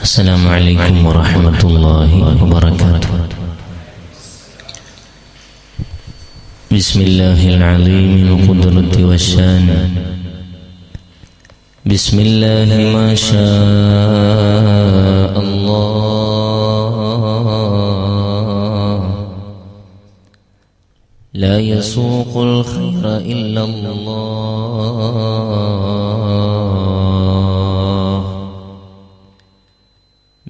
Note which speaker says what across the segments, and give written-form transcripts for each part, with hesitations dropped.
Speaker 1: السلام عليكم ورحمة الله وبركاته. بسم الله العظيم القدرة والشان. بسم الله ما شاء الله. لا يسوق الخير إلا الله.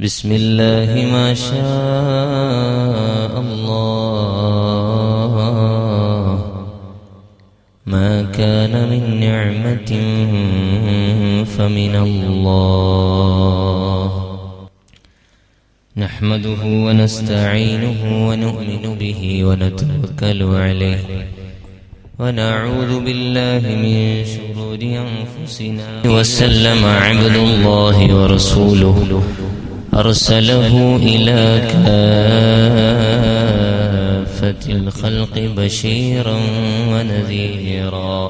Speaker 1: بسم الله ما شاء الله. ما كان من نعمة فمن الله. نحمده ونستعينه ونؤمن به ونتوكل عليه ونعوذ بالله من شرور أنفسنا. وسلم عبد الله ورسوله أرسله إلى كافة الخلق بشيرا ونذيرا.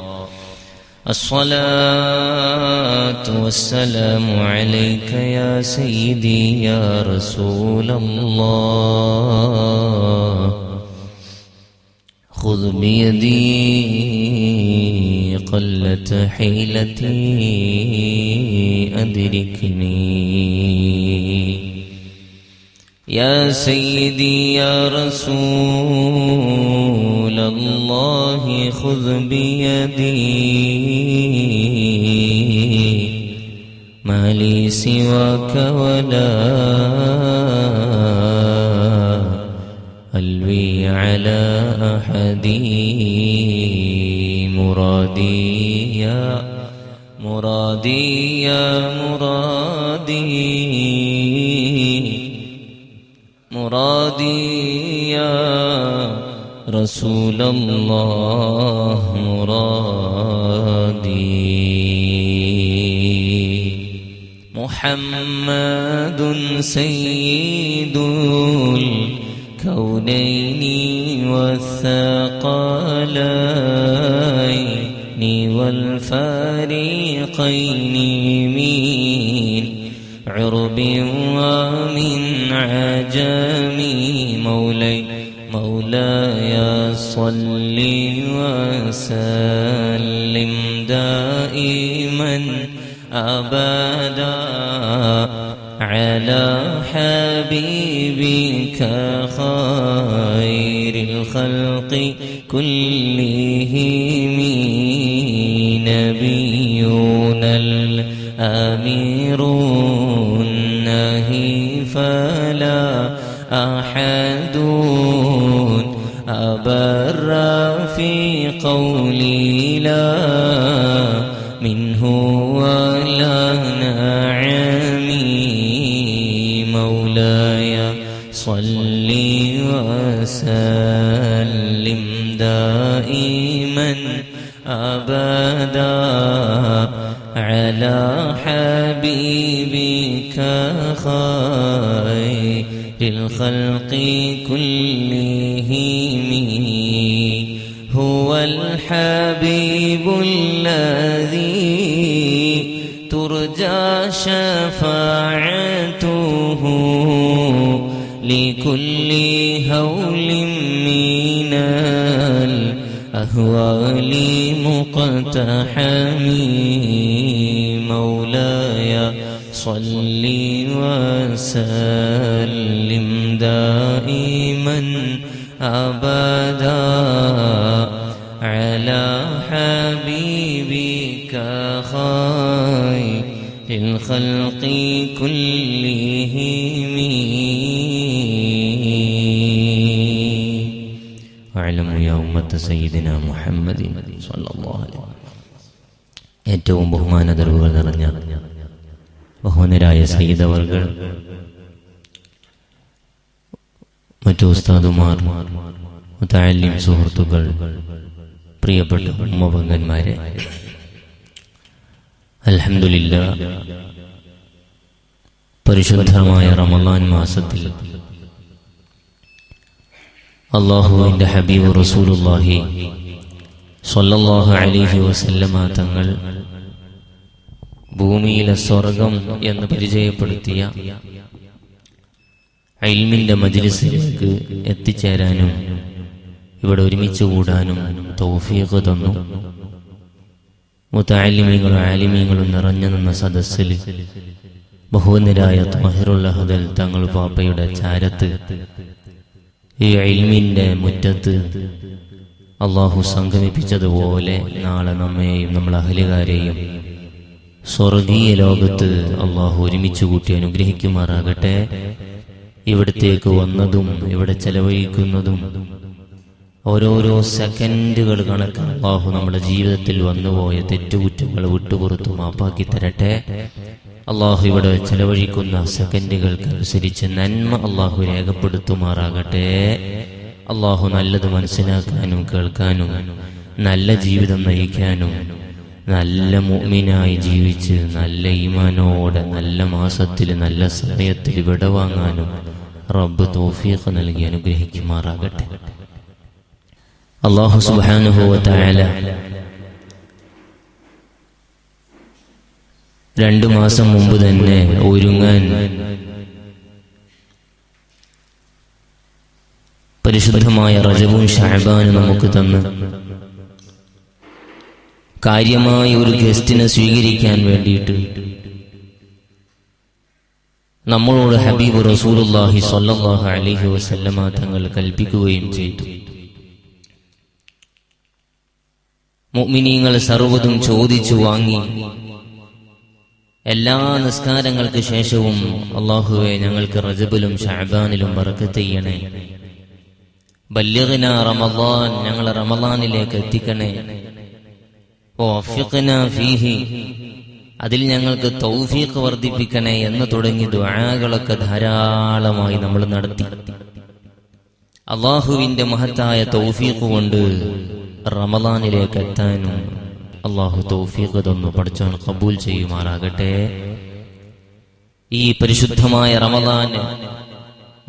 Speaker 1: الصلاة والسلام عليك يا سيدي يا رسول الله. خذ بيدي قلت حيلتي أدركني. يا سيدي يا رسول الله خذ بيدي. ما لي سواك ولا ألوي على أحد. مرادي يا مرادي يا مرادي. مرادي يا رسول الله مرادي. محمد سيد الكونين والثقلين والفريقين من عرب ومن عجم. مولاي صل وسلم دائما أبدا على حبيبك خير الخلق كلهم. نبينا الأمير النهي فلا أحد أبر في قولي لا منه ولا نعمي. مولاي صل وسلم دائما أبدا على حبيبك خير الخلق كلهم. هو الحبيب الذي ترجى شفاعته لكل هول من الأهوال مقتحم. مولاي صل وسلم دائما أبدا على حبيبك خير الخلق كلهم. واعلموا يا أمة سيدنا محمد صلى الله عليه وسلم. ഏറ്റവും ബഹുമാനദരവുകൾ നിറഞ്ഞ ബഹുമാനരായ സയ്യിദവർകൾ, മറ്റു ഉസ്താദുമാർ, മുതഅല്ലിം സുഹൃത്തുക്കൾ, പ്രിയപ്പെട്ട ഉമ്മപങ്കന്മാരെ, അൽഹംദുലില്ലാഹ് പരിശുദ്ധമായ റമളാൻ മാസത്തിൽ അല്ലാഹുവിൻ്റെ ഹബീബ് റസൂലുള്ളാഹി സ്വല്ലല്ലാഹു അലൈഹി വസല്ലമ തങ്ങൾ ഭൂമിയിലെ സ്വർഗം എന്ന് പരിചയപ്പെടുത്തിയ ഇൽമിന്റെ മജ്ലിസിലേക്ക് എത്തിച്ചേരാനും ഇവിടെ ഒരുമിച്ച് കൂടാനും തൗഫീഖ് തന്നു. മുതഅല്ലിമീങ്ങളും ആലിമീങ്ങളും നിറഞ്ഞു നിന്ന സദസ്സിൽ ബഹുവന്യരായ ത്വാഹിറുൽ അഹ്ദൽ തങ്ങൾ പാപ്പയുടെ ചാരത്ത് ഈ ഇൽമിന്റെ മുറ്റത്ത് അള്ളാഹു സംഗമിപ്പിച്ചതുപോലെ നാളെ നമ്മെയും നമ്മളെ അഹ്ലുകാരെയും സ്വർഗീയ ലോകത്ത് അള്ളാഹു ഒരുമിച്ച് കൂട്ടി അനുഗ്രഹിക്കുമാറാകട്ടെ. ഇവിടത്തേക്ക് വന്നതും ഇവിടെ ചെലവഴിക്കുന്നതും ഓരോരോ സെക്കൻഡുകൾ കണക്ക് അള്ളാഹു നമ്മുടെ ജീവിതത്തിൽ വന്നുപോയ തെറ്റുകുറ്റങ്ങൾ വിട്ടുപുറത്തു മാപ്പാക്കി തരട്ടെ. അള്ളാഹു ഇവിടെ ചെലവഴിക്കുന്ന സെക്കൻഡുകൾക്കനുസരിച്ച് നന്മ അള്ളാഹു രേഖപ്പെടുത്തുമാറാകട്ടെ. അള്ളാഹു നല്ലത് മനസ്സിലാക്കാനും കേൾക്കാനും നല്ല ജീവിതം നയിക്കാനും നല്ല മുഅ്മിനായി ജീവിച്ച് നല്ല ഈമാനോടെ നല്ല മാസത്തിൽ നല്ല സമയത്തിൽ വിടവാങ്ങാനും റബ്ബ് തൗഫീഖ് നൽകി അനുഗ്രഹിക്കുമാറാകട്ടെ. അല്ലാഹു സുബ്ഹാനഹു വ തആല 2 മാസം മുമ്പ് തന്നെ ഒരുങ്ങാൻ പരിശുദ്ധമായ റജബും ശഅബാനും നമുക്ക് തന്ന് കാര്യമായ ഒരു ഗസ്റ്റിനെ സ്വീകരിക്കാൻ വേണ്ടിയിട്ട് നമ്മളോട് ഹബീബ് റസൂലുള്ളാഹി സ്വല്ലല്ലാഹു അലൈഹി വസല്ലമ തങ്ങൾ കൽപ്പിക്കുകയും ചെയ്തു. മുഅ്മിനീങ്ങൾ സർവ്വതും ചോദിച്ചു വാങ്ങി എല്ലാ നിസ്കാരങ്ങൾക്ക് ശേഷവും അല്ലാഹുവേ ഞങ്ങൾക്ക് റജബിലും ശഅബാനിലും ബറക്കത്ത് ചെയ്യണേ, ബല്ലിഗ്നാ റമളാൻ ഞങ്ങളെ റമളാനിലേക്ക് എത്തിക്കണേ, വഫിഖ്നാ ഫീഹി അതിൽ ഞങ്ങൾക്ക് തൗഫീഖ് വർദ്ധിപ്പിക്കണേ എന്ന് തുടങ്ങി ദുആകളൊക്കെ ധാരാളമായി നമ്മൾ നടത്തി. അല്ലാഹുവിന്റെ മഹത്തായ തൗഫീഖ് കൊണ്ട് റമളാനിലേക്ക് എത്താനും അല്ലാഹു തൗഫീഖ് തന്നു. പഠിച്ചവൻ ഖബൂൽ ചെയ്യുമാറാകട്ടെ. ഈ പരിശുദ്ധമായ റമളാൻ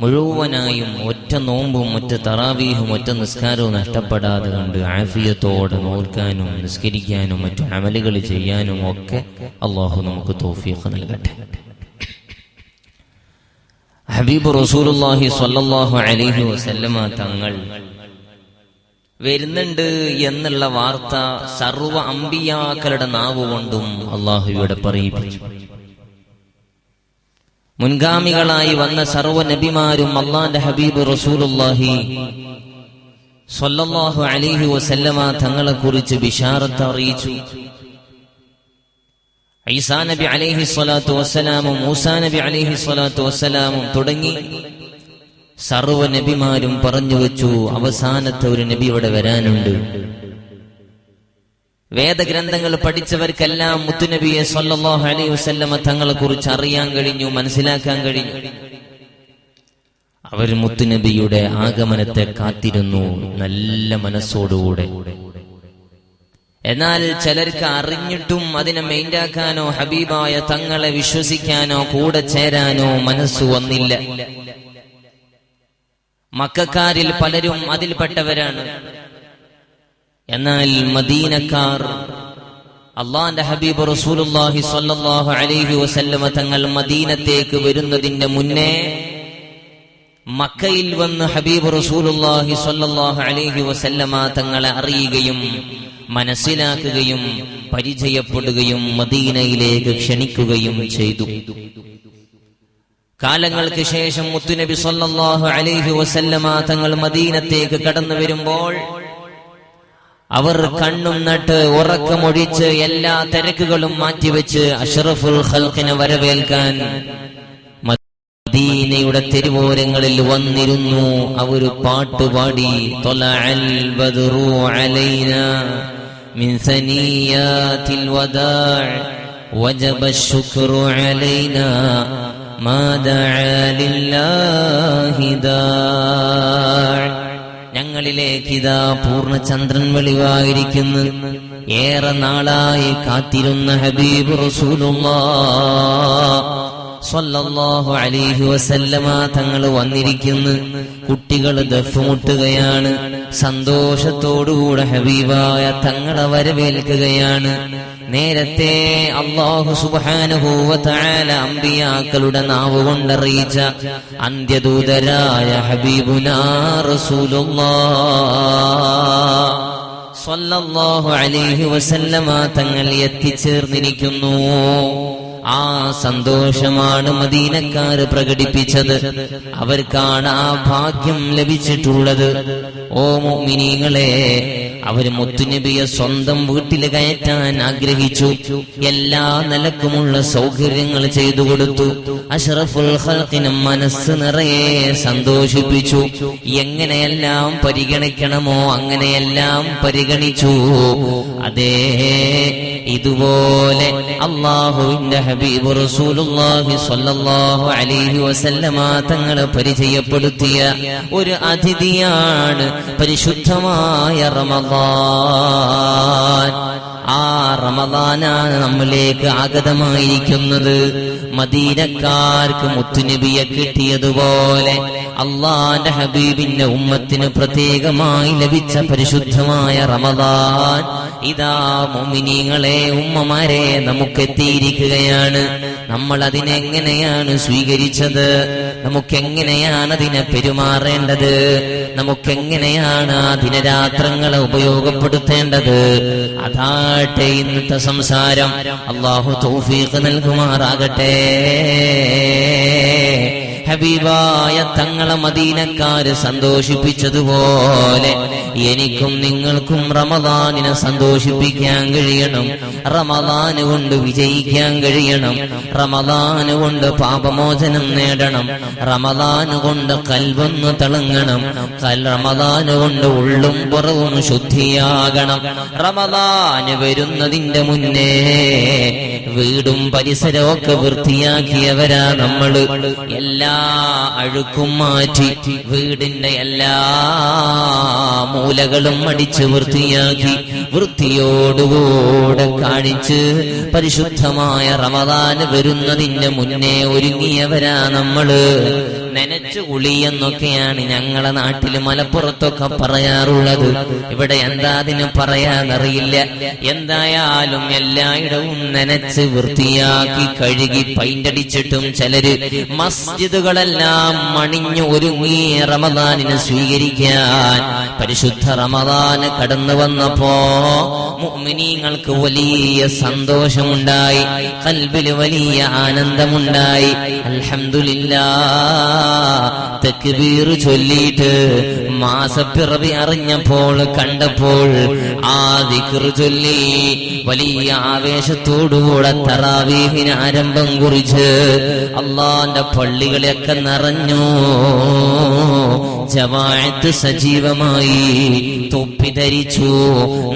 Speaker 1: മുഴുവനായും ഒറ്റ നോമ്പും ഒറ്റ തറാവീഹും ഒറ്റ നിസ്കാരവും നഷ്ടപ്പെടാതെ കണ്ട് ആഫിയത്തോടെ നോൽക്കാനും നിസ്കരിക്കാനും മറ്റു അമലുകൾ ചെയ്യാനും ഒക്കെ അല്ലാഹു നമുക്ക് തൗഫീഖ് നൽകട്ടെ. ഹബീബ് റസൂലുള്ളാഹി സ്വല്ലല്ലാഹു അലൈഹി വസല്ലമ തങ്ങൾ വരുന്നുണ്ട് എന്നുള്ള വാർത്ത സർവ്വ അമ്പിയാക്കളുടെ നാവുകൊണ്ടും അല്ലാഹു ഇവിടെ പറയിപ്പിച്ചു. മുൻഗാമികളായി വന്ന സർവ്വ നബിമാരും അല്ലാഹുവിന്റെ ഹബീബ് റസൂലുള്ളാഹി സ്വല്ലല്ലാഹു അലൈഹി വസല്ലമ തങ്ങളെ കുറിച്ച് ബിശാറത്ത് അറിയിച്ചു. ഈസാ നബി അലൈഹി സ്വലാത്തു വസ്സലാമും മൂസാ നബി അലൈഹി സ്വലാത്തു വസ്സലാമും തുടങ്ങി സർവ്വ നബിമാരും പറഞ്ഞു വെച്ചു അവസാനത്തെ ഒരു നബി ഇവിടെ വരാനുണ്ട്. വേദഗ്രന്ഥങ്ങൾ പഠിച്ചവർക്കെല്ലാം മുത്തുനബിയെ സ്വല്ലല്ലാഹു അലൈഹി വസല്ലമ തങ്ങളെ കുറിച്ച് അറിയാൻ കഴിഞ്ഞു, മനസ്സിലാക്കാൻ കഴിഞ്ഞു. അവർ മുത്തുനബിയുടെ ആഗമനത്തെ കാത്തിരുന്നു നല്ല മനസ്സോടുകൂടെ. എന്നാൽ ചിലർക്ക് അറിഞ്ഞിട്ടും അതിനെ മെയിൻഡാക്കാനോ ഹബീബായ തങ്ങളെ വിശ്വസിക്കാനോ കൂടെ ചേരാനോ മനസ്സ് വന്നില്ല. മക്കക്കാരിൽ പലരും അതിൽപ്പെട്ടവരാണ്. എന്നാൽ മദീനക്കാർ അല്ലാഹുവിന്റെ ഹബീബ് റസൂലുള്ളാഹി സ്വല്ലല്ലാഹു അലൈഹി വസല്ലമ തങ്ങൾ മദീനത്തേക്ക് വരുന്നതിന്റെ മുന്നേ മക്കയിൽ വന്ന് ഹബീബ് റസൂലുള്ളാഹി സ്വല്ലല്ലാഹു അലൈഹി വസല്ലമ തങ്ങളെ അറിയുകയും മനസ്സിലാക്കുകയും പരിചയപ്പെടുകയും മദീനയിലേക്ക് ക്ഷണിക്കുകയും ചെയ്തു. കാലങ്ങൾക്ക് ശേഷം മുത്തുനബി സ്വല്ലല്ലാഹു അലൈഹി വസല്ലമ തങ്ങൾ മദീനത്തേക്ക് കടന്നു വരുമ്പോൾ അവർ കണ്ണും നട്ട് ഉറക്കമൊഴിച്ച് എല്ലാ തിരക്കുകളും മാറ്റിവെച്ച് അഷ്റഫുൽ ഖൽഖിനെ വരവേൽക്കാൻ മദീനയുടെ തെരുവോരങ്ങളിൽ വന്നിരുന്നു. അവർ പാട്ടുപാടി ത്വലഅൽ ബദ്റു അലൈനാ മിൻ സനിയാതിൽ വദാഅ വജബ ശുക്റു അലൈനാ മാ ദഅ ലില്ലാഹി ദാഅ. ഞങ്ങളിലേക്ക് ഇതാ പൂർണ്ണചന്ദ്രൻ വെളിവായിരിക്കുന്നു. ഏറെ നാളായി കാത്തിരുന്ന ഹബീബ് റസൂലുള്ളാഹ് സ്വല്ലല്ലാഹു അലൈഹി വസല്ലമ തങ്ങൾ വന്നിരിക്കുന്നു. കുട്ടികൾ ദഫ് മുട്ടുകയാണ്. സന്തോഷത്തോടുകൂടെ ഹബീബായ തങ്ങളെ വരവേൽക്കുകയാണ്. നേരത്തെ അല്ലാഹു സുബ്ഹാനഹു വ തആല അമ്പിയാക്കളുടെ നാവ് കൊണ്ടറിയിച്ച അന്ത്യദൂതരായ ഹബീബുനാ റസൂലുള്ളാഹ് സ്വല്ലല്ലാഹു അലൈഹി വസല്ലമ തങ്ങൾ എത്തിച്ചേർന്നിരിക്കുന്നു. ആ സന്തോഷമാണ് മദീനക്കാര് പ്രകടിപ്പിച്ചത്. അവർക്കാണ് ആ ഭാഗ്യം ലഭിച്ചിട്ടുള്ളത്. ഓ മുഅ്മിനീങ്ങളെ, അവര് മുത്തുനബിയെ സ്വന്തം വീട്ടിൽ കയറ്റാൻ ആഗ്രഹിച്ചു. എല്ലാ നിലക്കുമുള്ള സൗകര്യങ്ങൾ ചെയ്തു കൊടുത്തു. അഷ്റഫുൽ ഖൽഖിനെ മനസ്സ് നിറയെ സന്തോഷിപ്പിച്ചു. എങ്ങനെയെല്ലാം പരിഗണിക്കണമോ അങ്ങനെയെല്ലാം പരിഗണിച്ചു. അതേ, ഇതുപോലെ അല്ലാഹുവിന്റെ ഹബീബ് റസൂലുള്ളാഹി സ്വല്ലല്ലാഹു അലൈഹി വസല്ലമ തങ്ങളെ പരിചയപ്പെടുത്തിയ ഒരു അതിഥിയാണ് പരിശുദ്ധമായ റമദാൻ. ആ റമദാനാണ് നമ്മിലേക്ക് ആഗതമായിരിക്കുന്നത്. മദീനക്കാർക്ക് മുത്തുനബിയെ കിട്ടിയതുപോലെ അള്ളാന്റെ ഹബീബിന്റെ ഉമ്മത്തിന് പ്രത്യേകമായി ലഭിച്ച പരിശുദ്ധമായ റമദാൻ ഇതാ മുഅ്മിനീങ്ങളെ, ഉമ്മമാരെ, നമുക്കെത്തിയിരിക്കുകയാണ്. നമ്മൾ അതിനെങ്ങനെയാണ് സ്വീകരിച്ചത്? നമുക്കെങ്ങനെയാണ് അതിനെ പെരുമാറേണ്ടത്? നമുക്കെങ്ങനെയാണ് ആ ദിനരാത്രങ്ങളെ ഉപയോഗപ്പെടുത്തേണ്ടത്? അതാട്ടെ ഇന്നത്തെ സംസാരം. അല്ലാഹു തൗഫീഖ് നൽകുമാറാകട്ടെ. ഹബീബായ തങ്ങളെ മദീനക്കാര് സന്തോഷിപ്പിച്ചതുപോലെ എനിക്കും നിങ്ങൾക്കും റമദാനിനെ സന്തോഷിപ്പിക്കാൻ കഴിയണം. റമദാന് കൊണ്ട് വിജയിക്കാൻ കഴിയണം. റമദാന് കൊണ്ട് പാപമോചനം നേടണം. റമദാന് കൊണ്ട് കൽബൊന്ന് തിളങ്ങണം. റമദാന് കൊണ്ട് ഉള്ളും പുറവും ശുദ്ധിയാകണം. റമദാന് വരുന്നതിന്റെ മുന്നേ വീടും പരിസരമൊക്കെ വൃത്തിയാക്കിയവരാ നമ്മള്. എല്ലാ അഴുക്കും മാറ്റി വീടിന്റെ എല്ലാ മൂലകളും അടിച്ച് വൃത്തിയാക്കി വൃത്തിയോടുകൂടെ കാണിച്ച് പരിശുദ്ധമായ റമദാന് വരുന്നതിന്റെ മുന്നേ ഒരുങ്ങിയവരാ നമ്മള്. നനച്ചു കുളി എന്നൊക്കെയാണ് ഞങ്ങളെ നാട്ടില് മലപ്പുറത്തൊക്കെ പറയാറുള്ളത്. ഇവിടെ എന്താ അതിന് പറയാനറിയില്ല. എന്തായാലും എല്ലായിടവും നനച്ച് വൃത്തിയാക്കി കഴുകി പെയിന്റടിച്ചിട്ടും ചിലര് മസ്ജിദുകളെല്ലാം മണിഞ്ഞു ഒരുങ്ങി റമദാനിനെ സ്വീകരിക്കാൻ. പരിശുദ്ധ റമദാന് കടന്നു വന്നപ്പോ മുഅ്മിനീങ്ങൾക്ക് വലിയ സന്തോഷമുണ്ടായി. ഖൽബില് വലിയ ആനന്ദമുണ്ടായി. അൽഹംദുലില്ലാഹ് തക്ബീർ ചൊല്ലിയിട്ട് മാസപ്പിറവി അറിഞ്ഞപ്പോൾ കണ്ടപ്പോൾ ആ ദിക്ർ ചൊല്ലി വലിയ ആവേശത്തോടുകൂടെ തറാവീഹിന് ആരംഭം കുറിച്ച് അള്ളാന്റെ പള്ളികളെയൊക്കെ നിറഞ്ഞു. ജമാഅത്ത് സജീവമായി തൊപ്പി ധരിച്ചു.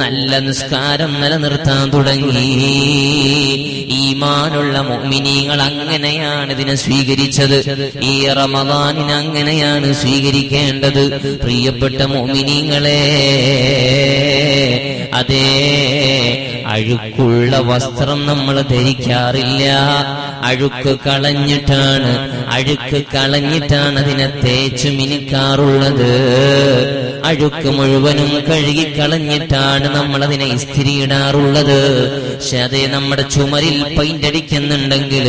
Speaker 1: നല്ല നിസ്കാരം നിലനിർത്താൻ തുടങ്ങി. ഈമാനുള്ള മുഅ്മിനീങ്ങൾ അങ്ങനെയാണ് ഇതിനെ സ്വീകരിച്ചത്. ഈ റമദാനിനെ അങ്ങനെയാണ് സ്വീകരിക്കേണ്ടത്. പ്രിയപ്പെട്ട മുഅ്മിനീങ്ങളെ, അതേ, അഴുക്കുള്ള വസ്ത്രം നമ്മൾ ധരിക്കാറില്ല. അഴുക്ക് കളഞ്ഞിട്ടാണ് അതിനെ തേച്ച് മിനുക്കാറുള്ളത്. അഴുക്ക് മുഴുവനും കഴുകിക്കളഞ്ഞിട്ടാണ് നമ്മൾ അതിനെ ഇസ്തിരിയിടാറുള്ളത്. പക്ഷെ അതേ, നമ്മുടെ ചുമരിൽ പെയിന്റ് അടിക്കുന്നുണ്ടെങ്കിൽ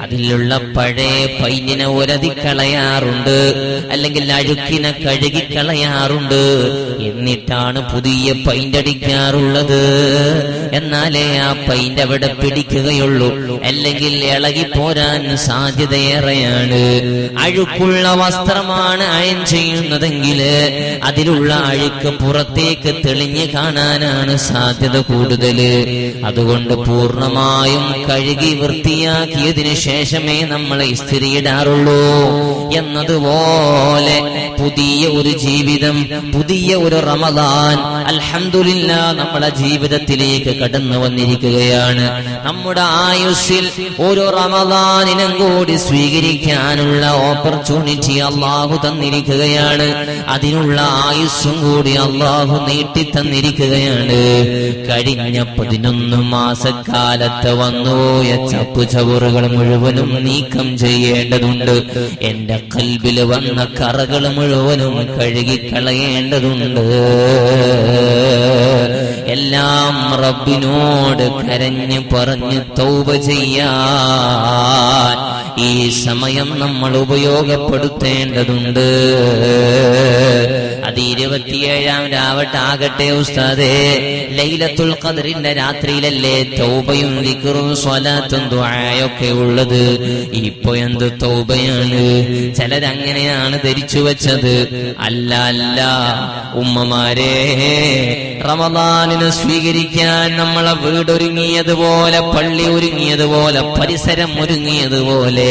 Speaker 1: അതിലുള്ള പഴയ പെയിന്റിനെ ഒരതിക്കളയാറുണ്ട്, അല്ലെങ്കിൽ അഴുക്കിനെ കഴുകിക്കളയാറുണ്ട്. എന്നിട്ടാണ് പുതിയ പെയിന്റ് അടിക്കാറുള്ളത്. എന്നാലേ ആ പെയിന്റ് അവിടെ പിടിക്കുകയുള്ളൂ, അല്ലെങ്കിൽ ഇളകിപ്പോരാൻ സാധ്യതയേറെയാണ്. അഴുക്കുള്ള വസ്ത്രമാണ് അയൺ ചെയ്യുന്നതെങ്കിൽ അതിലുള്ള അഴുക്ക് പുറത്തേക്ക് തെളിഞ്ഞു കാണാനാണ് സാധ്യത കൂടുതൽ. അതുകൊണ്ട് പൂർണ്ണമായും കഴുകി വൃത്തിയാക്കിയതിനു ശേഷമേ നമ്മൾ ഇസ്തിരിയിടാറുള്ളൂ. എന്നതുപോലെ പുതിയ ഒരു ജീവിതം, പുതിയ ഒരു റമദാൻ അൽഹംദുലില്ലാഹ് നമ്മുടെ ജീവിതത്തിലേക്ക് കടന്നു വന്നിരിക്കുകയാണ്. നമ്മുടെ ആയുസ്സിൽ ഒരു റമദാനിനും കൂടി സ്വീകരിക്കാനുള്ള ഓപ്പർച്യൂണിറ്റി അല്ലാഹു തന്നിരിക്കുകയാണ്. അതിനുള്ള ആയുസ്സും കൂടി അല്ലാഹു നീട്ടി തന്നിരിക്കുകയാണ്. കഴിഞ്ഞ 11 മാസക്കാലത്ത് വന്നു പോയ ചപ്പുചവറുകൾ മുഴുവനും നീക്കം ചെയ്യേണ്ടതുണ്ട്. എന്റെ ഖൽബിൽ വന്ന കറകൾ മുഴുവനും കഴുകിക്കളയേണ്ടതുണ്ട്. എല്ലാം റബ്ബിനോട് കരഞ്ഞ് പറഞ്ഞ് തൗബ ചെയ്യാൻ ഈ സമയം നമ്മൾ ഉപയോഗപ്പെടുത്തേണ്ടതുണ്ട്. അത് 27-ാം രാവട്ടെ ആകട്ടെ ഉസ്താദേ, ലൈലത്തുൽ ഖദ്റിന്റെ രാത്രിയിലല്ലേ തൗബയും ദിക്റും സ്വലാത്തും ദുആയൊക്കെ ഉള്ളത്. ഇപ്പൊ എന്ത് തൗബയാണ്? ചിലരങ്ങനെയാണ് ധരിച്ചു വെച്ചത്. അല്ല അല്ല ഉമ്മമാരെ, റമദാനിനെ സ്വീകരിക്കാൻ നമ്മളെ വീടൊരുങ്ങിയതുപോലെ, പള്ളി ഒരുങ്ങിയതുപോലെ, പരിസരം ഒരുങ്ങിയതുപോലെ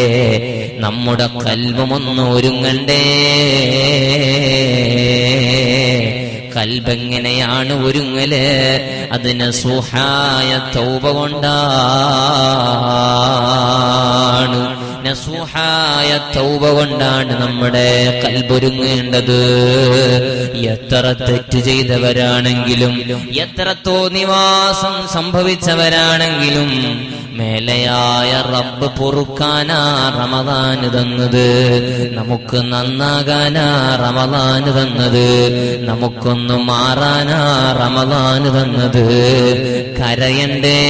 Speaker 1: നമ്മുടെ ഖൽബുമൊന്ന് ഒരുങ്ങണ്ടേ. ഖൽബെങ്ങനെയാണ് ഒരുങ്ങല്? അതിന് നസൂഹായ തൗബ കൊണ്ടാണ്. നസൂഹായ തൗബ കൊണ്ടാണ് നമ്മുടെ ഖൽബൊരുങ്ങേണ്ടത്. എത്ര തെറ്റ് ചെയ്തവരാണെങ്കിലും, എത്ര തോന്നിവാസം സംഭവിച്ചവരാണെങ്കിലും മേലയായ റബ്ബ് പൊറുക്കാനാ റമദാന് തന്നത്. നമുക്ക് നന്നാകാനാ റമദാന് തന്നത്. നമുക്കൊന്ന് മാറാനാ റമദാന് തന്നത്. കരയണ്ടേ,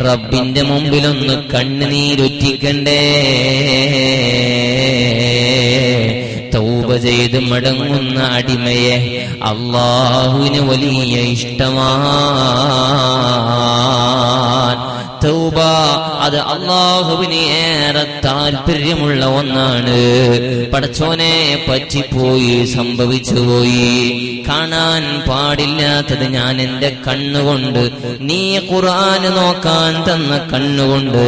Speaker 1: റബ്ബിന്റെ മുമ്പിലൊന്ന് കണ്ണുനീരൊറ്റിക്കണ്ടേ. തൗബ ചെയ്ത് മടങ്ങുന്ന അടിമയെ അല്ലാഹുവിന് വലിയ ഇഷ്ടമാണ്. തൗബ അത് അല്ലാഹുവിന് ഏറെ താല്പര്യമുള്ള ഒന്നാണ്. പടച്ചോനെ പറ്റിപ്പോയി, സംഭവിച്ചുപോയി, കാണാൻ പാടില്ലാത്തത് ഞാൻ എന്റെ കണ്ണുകൊണ്ട്, നീ ഖുർആന് നോക്കാൻ തന്ന കണ്ണുകൊണ്ട്,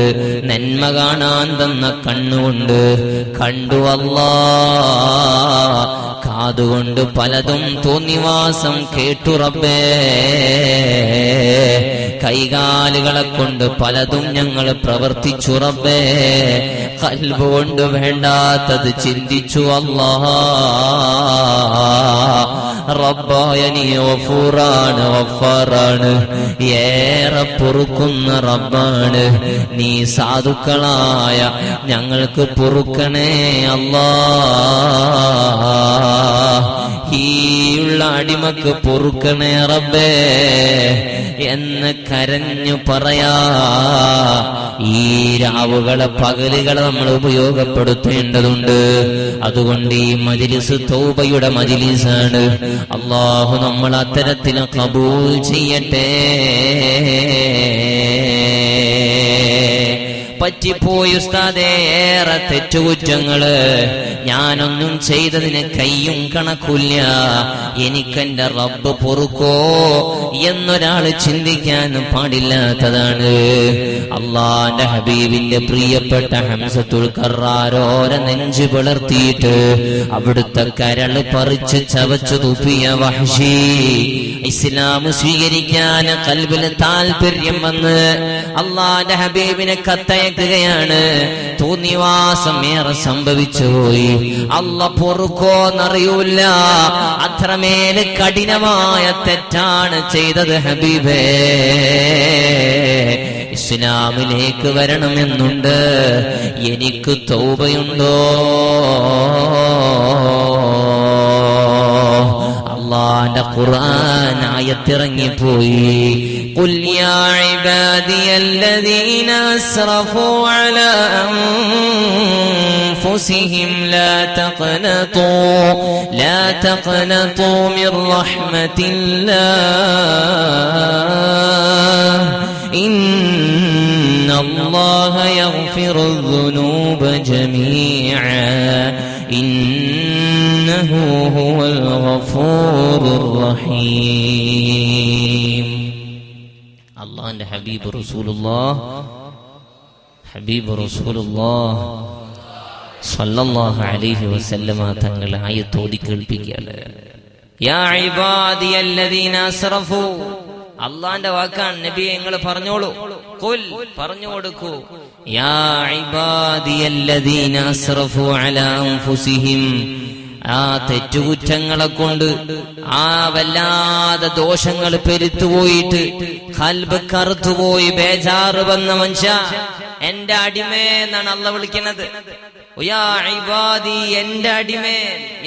Speaker 1: നന്മ കാണാൻ തന്ന കണ്ണുകൊണ്ട് കണ്ടു അല്ലാ. കാതുകൊണ്ട് പലതും തോന്നിവാസം കേട്ടു റബ്ബേ. കൈകാലുകളെ കൊണ്ട് പലതും ഞങ്ങൾ പ്രവർത്തിച്ചു റബ്ബേ. ഖൽബ് കൊണ്ട് വേണ്ടാത്തത് ചിന്തിച്ചു അല്ലാ. റബ്ബായ നീ ഗഫൂറാണ്, ഗഫാറാണ്, ഏറെ പൊറുക്കുന്ന റബ്ബാണ്. നീ സാധുക്കളായ ഞങ്ങൾക്ക് പൊറുക്കണേ അല്ലാ. ഈ ഉള്ള അടിമക്ക് പൊറുക്കണേ റബ്ബേ എന്ന് കരഞ്ഞു പറയാ. ഈ രാവുകളെ പകലുകളെ നമ്മൾ ഉപയോഗപ്പെടുത്തേണ്ടതുണ്ട്. അതുകൊണ്ട് ഈ മജ്‌ലിസ് തൗബയുടെ മജ്‌ലിസാണ്. അല്ലാഹു നമ്മൾ അത്തരത്തിൽ ഖബൂൽ ചെയ്യട്ടെ. പറ്റിപ്പോയി ഉസ്താദേ, ഏറെ തെറ്റുകുറ്റങ്ങള്, ഞാനൊന്നും ചെയ്തതിന് കയ്യും കണക്കില്ല, എനിക്കെന്റെ റബ്ബ് പൊറുക്കോ എന്നൊരാള് ചിന്തിക്കാൻ പാടില്ലാത്തതാണ്. അള്ളാന്റെ ഹബീബിന്റെ പ്രിയപ്പെട്ട ഹംസത്തുൽ കറാരോരെ നെഞ്ചു പിളർത്തിയിട്ട് അവിടുത്തെ കരള് പറിച്ച് ചവച്ചു തുപ്പിയ വഹ്ശി ഇസ്ലാം സ്വീകരിക്കാൻ ഖൽബിൽ താല്പര്യം വന്ന് അള്ളാന്റെ ഹബീബിനെ കത്തയക്കുകയാണ്. തോന്നിവാസം ഏറെ സംഭവിച്ചു പോയി, അല്ല പൊറുക്കോന്നറിയൂല, അത്രമേല് കഠിനമായ തെറ്റാണ് ചെയ്തത് ഹബീബേ. ഇസ്ലാമിലേക്ക് വരണമെന്നുണ്ട്, എനിക്ക് തൗബയുണ്ടോ? അല്ലാഹുവിന്റെ ഖുർആൻ ആയത്തിറങ്ങിപ്പോയി. ഖുൽ യാ ഇബാദിയല്ലദീന അസ്റഫൂ അലാ അൻഫുസിഹിം ലാ തഖ്നതൂ മിർ റഹ്മത്തില്ലാഹ് ഇന്നല്ലാഹ യഗ്ഫിറു ദുനൂബ ജമീഅ ഇന്നഹു ഹുവൽ ഗഫൂറുർ റഹീം. അല്ലാഹുവിന്റെ ഹബീബ് റസൂലുള്ളാഹ് സല്ലല്ലാഹു അലൈഹി വസല്ലമ തങ്ങൾ ആയത്ത് ഓതി കേൾപ്പിക്കുകയാണ്. യാ ഇബാദിയല്ലദീന അസ്റഫൂ, അള്ളാന്റെ വാക്കാണ് നബിയെ, നിങ്ങൾ പറഞ്ഞോളൂ. ഖുൽ, പറഞ്ഞു കൊടുക്കൂ. യാ ഇബാദിയല്ലദീന അസ്റഫൂ അലാ അൻഫുസിഹിം, ആ തെറ്റുകുറ്റങ്ങളെ കൊണ്ട് ആ വല്ലാതെ ദോഷങ്ങൾ പെരുത്തുപോയിട്ട് ഖൽബ് കറുത്തുപോയി ബേജാറ് വന്ന മനുഷ്യ, എന്റെ അടിമേ എന്നാണ് അള്ളാഹ് വിളിക്കുന്നത്. യാ ഇബാദി, എന്റെ അടിമേ.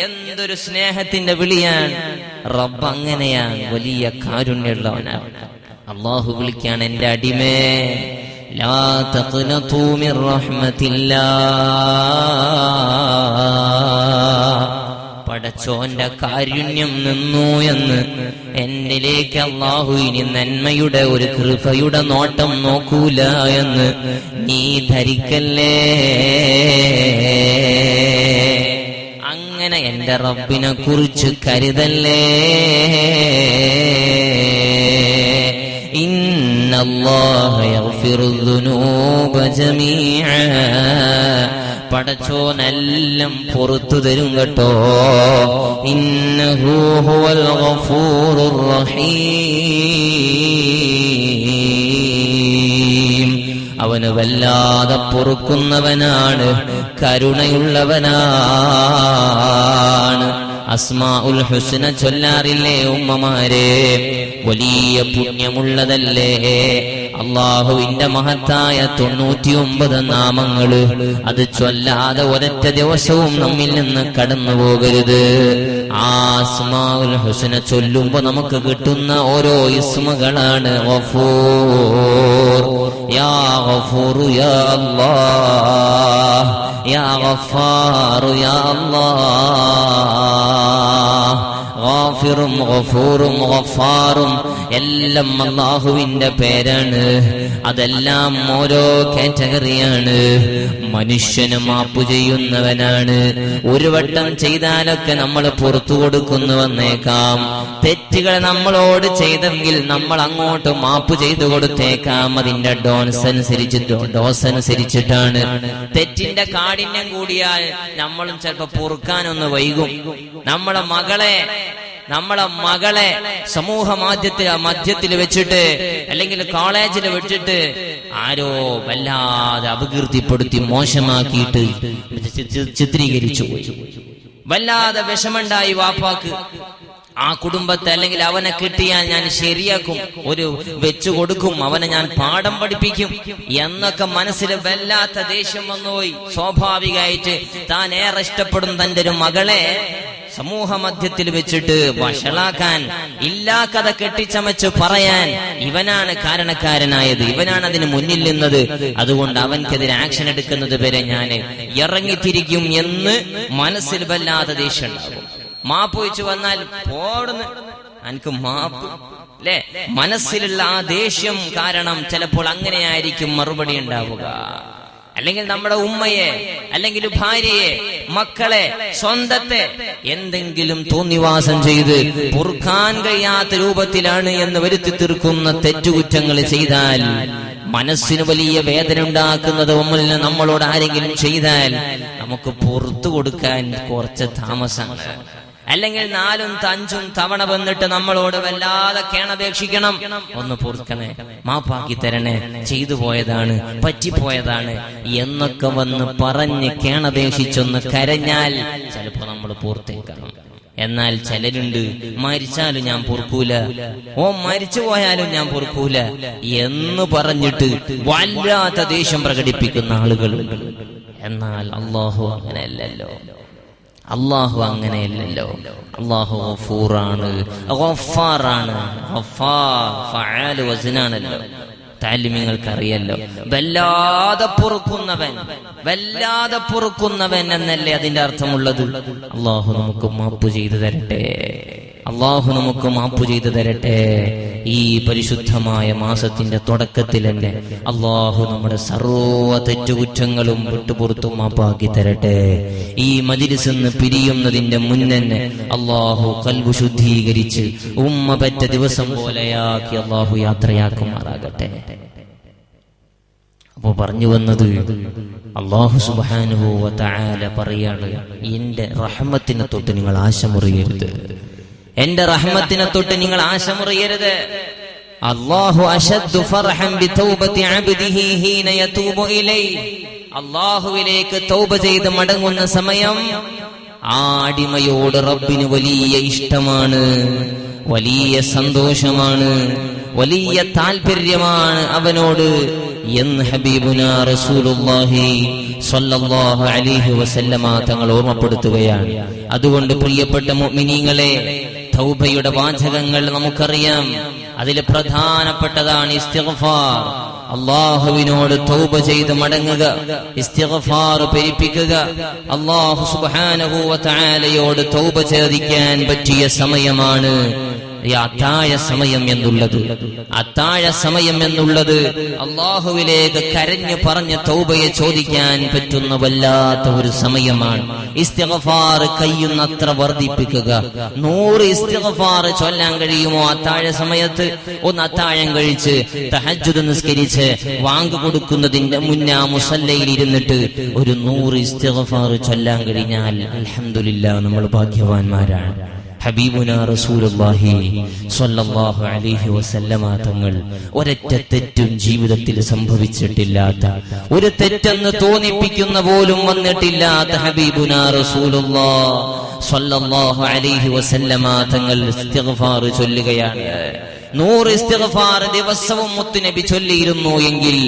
Speaker 1: എന്തൊരു സ്നേഹത്തിന്റെ വിളിയാണ്. റബ്ബ് അങ്ങനെയാണ്, വലിയ കാരുണ്യമുള്ളവനാണ്. അള്ളാഹു വിളിക്കാണ് എന്റെ അടിമേ. ലാ തഖ്നതു മിർ റഹ്മത്തില്ലാഹ്, പടച്ചോന്റെ കാരുണ്യം നിന്നു എന്ന് എന്നിലേക്ക് അള്ളാഹു ഇനി നന്മയുടെ ഒരു കൃപയുടെ നോട്ടം നോക്കൂല എന്ന് നീ ധരിക്കല്ലേ. അങ്ങനെ എന്റെ റബ്ബിനെ കുറിച്ച് കരുതല്ലേ. ഇന്നല്ലാഹ യഗ്ഫിറുദ്ദുനൂബ ജമീഅ, പടച്ചോനെല്ലാം പുറത്തു തരും കേട്ടോ. ഇന്നഹു ഹുവൽ ഗഫൂറുർ റഹീം, അവന് വല്ലാതെ പൊറുക്കുന്നവനാണ്, കരുണയുള്ളവനാണ്. അസ്മാഉൽ ഹുസ്ന ചൊല്ലാറില്ലേ ഉമ്മമാരെ? വലിയ പുണ്യമുള്ളതല്ലേ? അള്ളാഹുവിന്റെ മഹത്തായ 99 നാമങ്ങള്, അത് ചൊല്ലാതെ ഒരൊറ്റ ദിവസവും നമ്മിൽ നിന്ന് കടന്നു പോകരുത്. ആ അസ്മാഉൽ ഹുസ്ന ചൊല്ലുമ്പോ നമുക്ക് കിട്ടുന്ന ഓരോ ഇസ്മുകളാണ് ഗഫൂർ, യാ ഗഫൂറു യാ അല്ലാഹ്, യാ ഗഫാറു യാ അല്ലാഹ്, ഗാഫിറും ഗഫൂറും ഗഫാറും എല്ലാം അല്ലാഹുവിന്റെ പേരാണ്. അതെല്ലാം ഓരോ കാറ്റഗറിയാണ്. മനുഷ്യന് മാപ്പ് ചെയ്യുന്നവനാണ്. ഒരു വട്ടം ചെയ്താലൊക്കെ നമ്മൾ പുറത്തു കൊടുക്കുന്നു വന്നേക്കാം. തെറ്റുകൾ നമ്മളോട് ചെയ്തെങ്കിൽ നമ്മൾ അങ്ങോട്ട് മാപ്പ് ചെയ്തു കൊടുത്തേക്കാം. അതിന്റെ ഡോസ് അനുസരിച്ചിട്ടാണ്. തെറ്റിന്റെ കാഠിന്യം കൂടിയാൽ നമ്മളും ചിലപ്പോ പൊറുക്കാനൊന്ന് വൈകും. നമ്മളെ മകളെ സമൂഹ മധ്യത്തിൽ വെച്ചിട്ട് അല്ലെങ്കിൽ കോളേജിൽ വെച്ചിട്ട് ആരോ വല്ലാതെ അപകീർത്തിപ്പെടുത്തി മോശമാക്കിയിട്ട് ചിത്രീകരിച്ചു. വല്ലാതെ വിഷമുണ്ടായി വാപ്പാക്ക്. ആ കുടുംബത്തെ അല്ലെങ്കിൽ അവനെ കിട്ടിയാൽ ഞാൻ ശരിയാക്കും, ഒരു വെച്ചു കൊടുക്കും, അവനെ ഞാൻ പാഠം പഠിപ്പിക്കും എന്നൊക്കെ മനസ്സിൽ വല്ലാത്ത ദേഷ്യം വന്നുപോയി. സ്വാഭാവികമായിട്ട് താൻ ഏറെ ഇഷ്ടപ്പെടും തന്റെ ഒരു മകളെ സമൂഹ മധ്യത്തിൽ വെച്ചിട്ട് വഷളാക്കാൻ, ഇല്ലാ കഥ കെട്ടിച്ചമച്ച് പറയാൻ ഇവനാണ് കാരണക്കാരനായത്, ഇവനാണ് അതിന് മുന്നിൽ നിന്നത്. അതുകൊണ്ട് അവൻക്കെതിരെ ആക്ഷൻ എടുക്കുന്നത് വരെ ഞാൻ ഇറങ്ങിത്തിരിക്കും എന്ന് മനസ്സിൽ വല്ലാത്ത ദേഷ്യം ഉണ്ടാകും. മാപ്പ് വെച്ച് വന്നാൽ പോടുന്ന് എനിക്ക് മാപ്പ് അല്ലെ, മനസ്സിലുള്ള ആ ദേഷ്യം കാരണം ചിലപ്പോൾ അങ്ങനെയായിരിക്കും മറുപടി ഉണ്ടാവുക. അല്ലെങ്കിൽ നമ്മുടെ ഉമ്മയെ, അല്ലെങ്കിൽ ഭാര്യയെ, മക്കളെ, സ്വന്തത്തെ എന്തെങ്കിലും തോന്നിവാസം ചെയ്ത് പൊറുക്കാൻ കഴിയാത്ത രൂപത്തിലാണ് എന്ന് വരുത്തി തീർക്കുന്ന തെറ്റുകുറ്റങ്ങൾ ചെയ്താൽ, മനസ്സിന് വലിയ വേദന ഉണ്ടാക്കുന്നത് നമ്മളോട് ആരെങ്കിലും ചെയ്താൽ നമുക്ക് പുറത്തു കൊടുക്കാൻ കുറച്ച് താമസമാണ്. അല്ലെങ്കിൽ 4ഉം 5ഉം തവണ വന്നിട്ട് നമ്മളോട് വല്ലാതെ കേണപേക്ഷിക്കണം, ഒന്ന് പൊറുക്കണേ, മാപ്പാക്കി തരണേ, ചെയ്തു പോയതാണ്, പറ്റിപ്പോയതാണ് എന്നൊക്കെ വന്ന് പറഞ്ഞ് കേണപേക്ഷിച്ചൊന്ന് കരഞ്ഞാൽ ചിലപ്പോ നമ്മൾ പൂർത്തേക്കണം. എന്നാൽ ചിലരുണ്ട്, മരിച്ചാലും ഞാൻ പൊറുക്കൂല, മരിച്ചു പോയാലും ഞാൻ പൊറുക്കൂല എന്ന് പറഞ്ഞിട്ട് വല്ലാത്ത ദേഷ്യം പ്രകടിപ്പിക്കുന്ന ആളുകളുണ്ട്. എന്നാൽ അല്ലാഹു അങ്ങനെയല്ലല്ലോ. അല്ലാഹു അങ്ങനെയല്ലല്ലോ. അല്ലാഹു ഗഫൂറാണ്, ഗഫാറാണ്. ഗഫാർ ഫഅൽ വസ്നാണല്ലോ, താലിമിങ്ങൾക്ക് അറിയല്ലോ. വല്ലാതെ പൊറുക്കുന്നവൻ എന്നല്ലേ അതിന്റെ അർത്ഥമുള്ളത്. അല്ലാഹു നമുക്ക് മാപ്പ് ചെയ്തു തരട്ടെ. അല്ലാഹു നമുക്ക് മാപ്പ് ചെയ്തു തരട്ടെ. ഈ പരിശുദ്ധമായ മാസത്തിന്റെ തുടക്കത്തിൽ തന്നെ അല്ലാഹു നമ്മുടെ സർവ്വ തെറ്റുകുറ്റങ്ങളും വിട്ടുപുറത്തും മാപ്പാക്കി തരട്ടെ. ഈ മജ്‌ലിസിൽ നിന്ന് പിരിയുന്നതിന്റെ മുന്നേ അല്ലാഹു ഖൽബ് ശുദ്ധീകരിച്ച് ഉമ്മ പെറ്റ ദിവസം പോലെയാക്കി അല്ലാഹു യാത്രയാക്കുമാറാകട്ടെ. അപ്പോ പറഞ്ഞു വന്നത്, അല്ലാഹു സുബ്ഹാനഹു വ തആല പറയാണ്, എന്റെ റഹ്മത്തിനെ തൊട്ട് നിങ്ങൾ ആശമുറിയരുത്, എന്റെ റഹ്മത്തിനെ തൊട്ട് നിങ്ങൾ ആശമുറിയരുത്. അല്ലാഹു അശദ്ദു ഫർഹൻ ബിതൗബതി അബ്ദിഹി ഹീന യതൂബു ഇലൈഹി. അല്ലാഹുവിലേക്ക് തൗബ ചെയ്ത് മടങ്ങുന്ന സമയം ആ അടിമയോട് റബ്ബിന് വലിയ ഇഷ്ടമാണ്, വലിയ സന്തോഷമാണ്, വലിയ താല്പര്യമാണ് അവനോട് എന്ന് ഹബീബുനാ റസൂലുള്ളാഹി സ്വല്ലല്ലാഹു അലൈഹി വസല്ലമ തങ്ങൾ ഓർമ്മപ്പെടുത്തുകയാണ്. അതുകൊണ്ട് പ്രിയപ്പെട്ട മുഅ്മിനീങ്ങളെ, തൗബയുടെ വാചകങ്ങൾ നമുക്കറിയാം. അതിൽ പ്രധാനപ്പെട്ടതാണ് ഇസ്തിഗ്ഫാർ. അല്ലാഹുവിനോട് തൗബ ചെയ്ത് മടങ്ങുക, ഇസ്തിഗ്ഫാർ പെരുപ്പിക്കുക. അല്ലാഹു സുബ്ഹാനഹു വ തആലയോട് തൗബ ചോദിക്കാൻ പറ്റിയ സമയമാണ് ഈ അത്താഴ സമയം എന്നുള്ളത്. അത്താഴ സമയം എന്നുള്ളത് അല്ലാഹുവിലേക്ക് കരഞ്ഞു പറഞ്ഞ് തൗബയെ ചോദിക്കാൻ പറ്റുന്ന വല്ലാത്ത ഒരു സമയമാണ്. ഇസ്തിഗ്ഫാർ കഴിയുന്നത്ര വർദ്ധിപ്പിക്കുക. 100 ഇസ്തിഗ്ഫാർ ചൊല്ലാൻ കഴിയുമോ അത്താഴ സമയത്ത്? ഒന്ന് അത്താഴം കഴിച്ച് തഹജ്ജുദ് നിസ്കരിച്ച് വാങ്ക് കൊടുക്കുന്നതിന്റെ മുന്നേ മുസല്ലയിൽ ഇരുന്നിട്ട് ഒരു 100 ഇസ്തിഗ്ഫാർ ചൊല്ലാൻ കഴിഞ്ഞാൽ അൽഹംദുലില്ലാഹ്, നമ്മൾ ഭാഗ്യവാന്മാരാണ്. ഹബീബുനാ റസൂലുള്ളാഹി സ്വല്ലല്ലാഹു അലൈഹി വസല്ലമ തങ്ങൾ ഒരൊറ്റ തെറ്റും ജീവിതത്തിൽ സംഭവിച്ചിട്ടില്ലാത്ത, ഒരു തെറ്റെന്ന് തോന്നിപ്പിക്കുന്ന പോലും വന്നിട്ടില്ലാത്ത ഹബീബുനാ റസൂലുള്ളാഹി സ്വല്ലല്ലാഹു അലൈഹി വസല്ലമ തങ്ങൾ ഇസ്തിഗ്ഫാർ ചൊല്ലുകയാണ്. 100 ഇസ്തിഗ്ഫാർ ദിവസവും മുത്തുനബി ചൊല്ലിയിരുന്നു എങ്കിൽ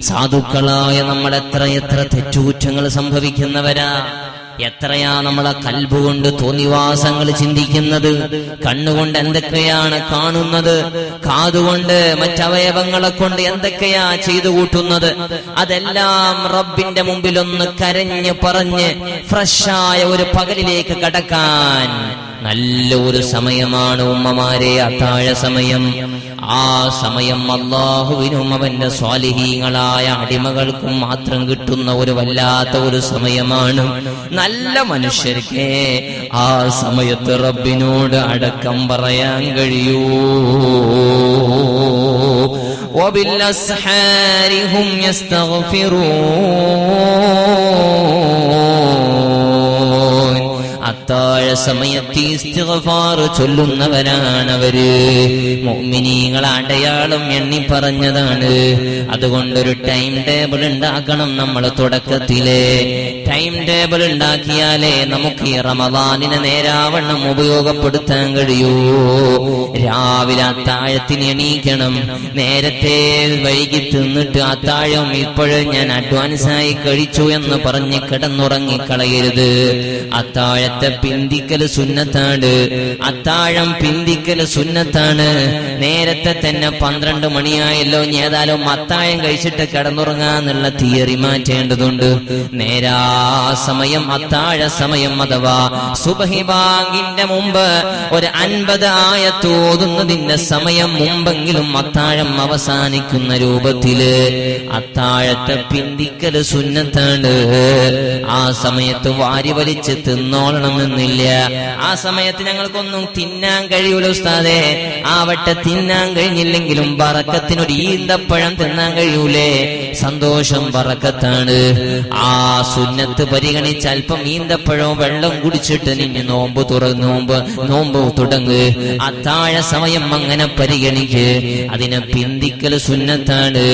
Speaker 1: സാധുക്കളായ നമ്മൾ എത്ര തെറ്റുകുറ്റങ്ങൾ സംഭവിക്കുന്നവരാ. എത്രയാ നമ്മളെ കൽബുകൊണ്ട് തോന്നിവാസങ്ങൾ ചിന്തിക്കുന്നത്, കണ്ണുകൊണ്ട് എന്തൊക്കെയാണ് കാണുന്നത്, കാതുകൊണ്ട് മറ്റവയവങ്ങളെ കൊണ്ട് എന്തൊക്കെയാ ചെയ്തു കൂട്ടുന്നത്. അതെല്ലാം റബ്ബിന്റെ മുമ്പിലൊന്ന് കരഞ്ഞ് പറഞ്ഞ് ഫ്രഷായ ഒരു പകലിലേക്ക് കടക്കാൻ നല്ല ഒരു സമയമാണ് ഉമ്മമാരെ അത്താഴ സമയം. ആ സമയം അല്ലാഹുവിനും അവന്റെ സ്വാലിഹീങ്ങളായ അടിമകൾക്കും മാത്രം കിട്ടുന്ന ഒരു വല്ലാത്ത ഒരു സമയമാണ്. നല്ല മനുഷ്യർക്ക് ആ സമയത്ത് റബ്ബിനോട് അടക്കം പറയാൻ കഴിയൂ. വബിൽഅസ്ഹാരി ഹും യസ്തഗ്ഫിറൂൻ. അത്താഴ സമയത്ത് ഇസ്തിഗ്ഫാർ ചൊല്ലുന്നവരാണവര്. മുഅ്മിനീങ്ങളെ അടയാളം എണ്ണി പറഞ്ഞതാണ്. അതുകൊണ്ടൊരു ടൈം ടേബിൾ ഉണ്ടാക്കണം. നമ്മൾ തുടക്കത്തിലെ ടൈം ടേബിൾ ഉണ്ടാക്കിയാലേ നമുക്ക് ഈ റമദാനിനെ നേരാവണ്ണം ഉപയോഗപ്പെടുത്താൻ കഴിയൂ. രാവിലെ അത്താഴത്തിന് എണീക്കണം. നേരത്തെ വൈകി തിന്നിട്ട് അത്താഴം ഇപ്പോഴും ഞാൻ അഡ്വാൻസായി കഴിച്ചു എന്ന് പറഞ്ഞ് കിടന്നുറങ്ങിക്കളയരുത്. അത്താഴത്തെ പിന്തിക്കല് സുന്നത്താണ്. അത്താഴം പിന്തിക്കല് സുന്നത്താണ്. നേരത്തെ തന്നെ 12 മണിയായല്ലോ, ഏതായാലും അത്താഴം കഴിച്ചിട്ട് കിടന്നുറങ്ങാന്നുള്ള തിയറി മാറ്റേണ്ടതുണ്ട്. നേരാ സമയം അത്താഴ സമയം അഥവാ സുബ്ഹി ബാങ്കിന്റെ മുമ്പ് ഒരു 50 ആയത്ത് ഓതുന്നതിന്റെ സമയം മുമ്പെങ്കിലും അത്താഴം അവസാനിക്കുന്ന രൂപത്തില് അത്താഴത്തെ പിന്തിക്കല് സുന്നത്താണ്. ആ സമയത്ത് വാരി വലിച്ച് തിന്നോളണമെന്നില്ല. ആ സമയത്ത് ഞങ്ങൾക്കൊന്നും തിന്നാൻ കഴിയൂല ഉസ്താദേ. ആവട്ടെ, തിന്നാൻ കഴിഞ്ഞില്ലെങ്കിലും ബറക്കത്തിനൊരു ഈന്തപ്പഴം തിന്നാൻ കഴിയൂലേ? സന്തോഷം, ബറക്കത്താണ്. ആ സുന്നത്ത് പരിഗണിച്ച് അല്പം ഈന്തപ്പഴവും വെള്ളം കുടിച്ചിട്ട് നിന്നെ നോമ്പ് തുടങ്ങ്. അത്താഴ സമയം അങ്ങനെ പരിഗണിക്ക്. അതിനെ പിന്തിക്കൽ സുന്നത്താണ്.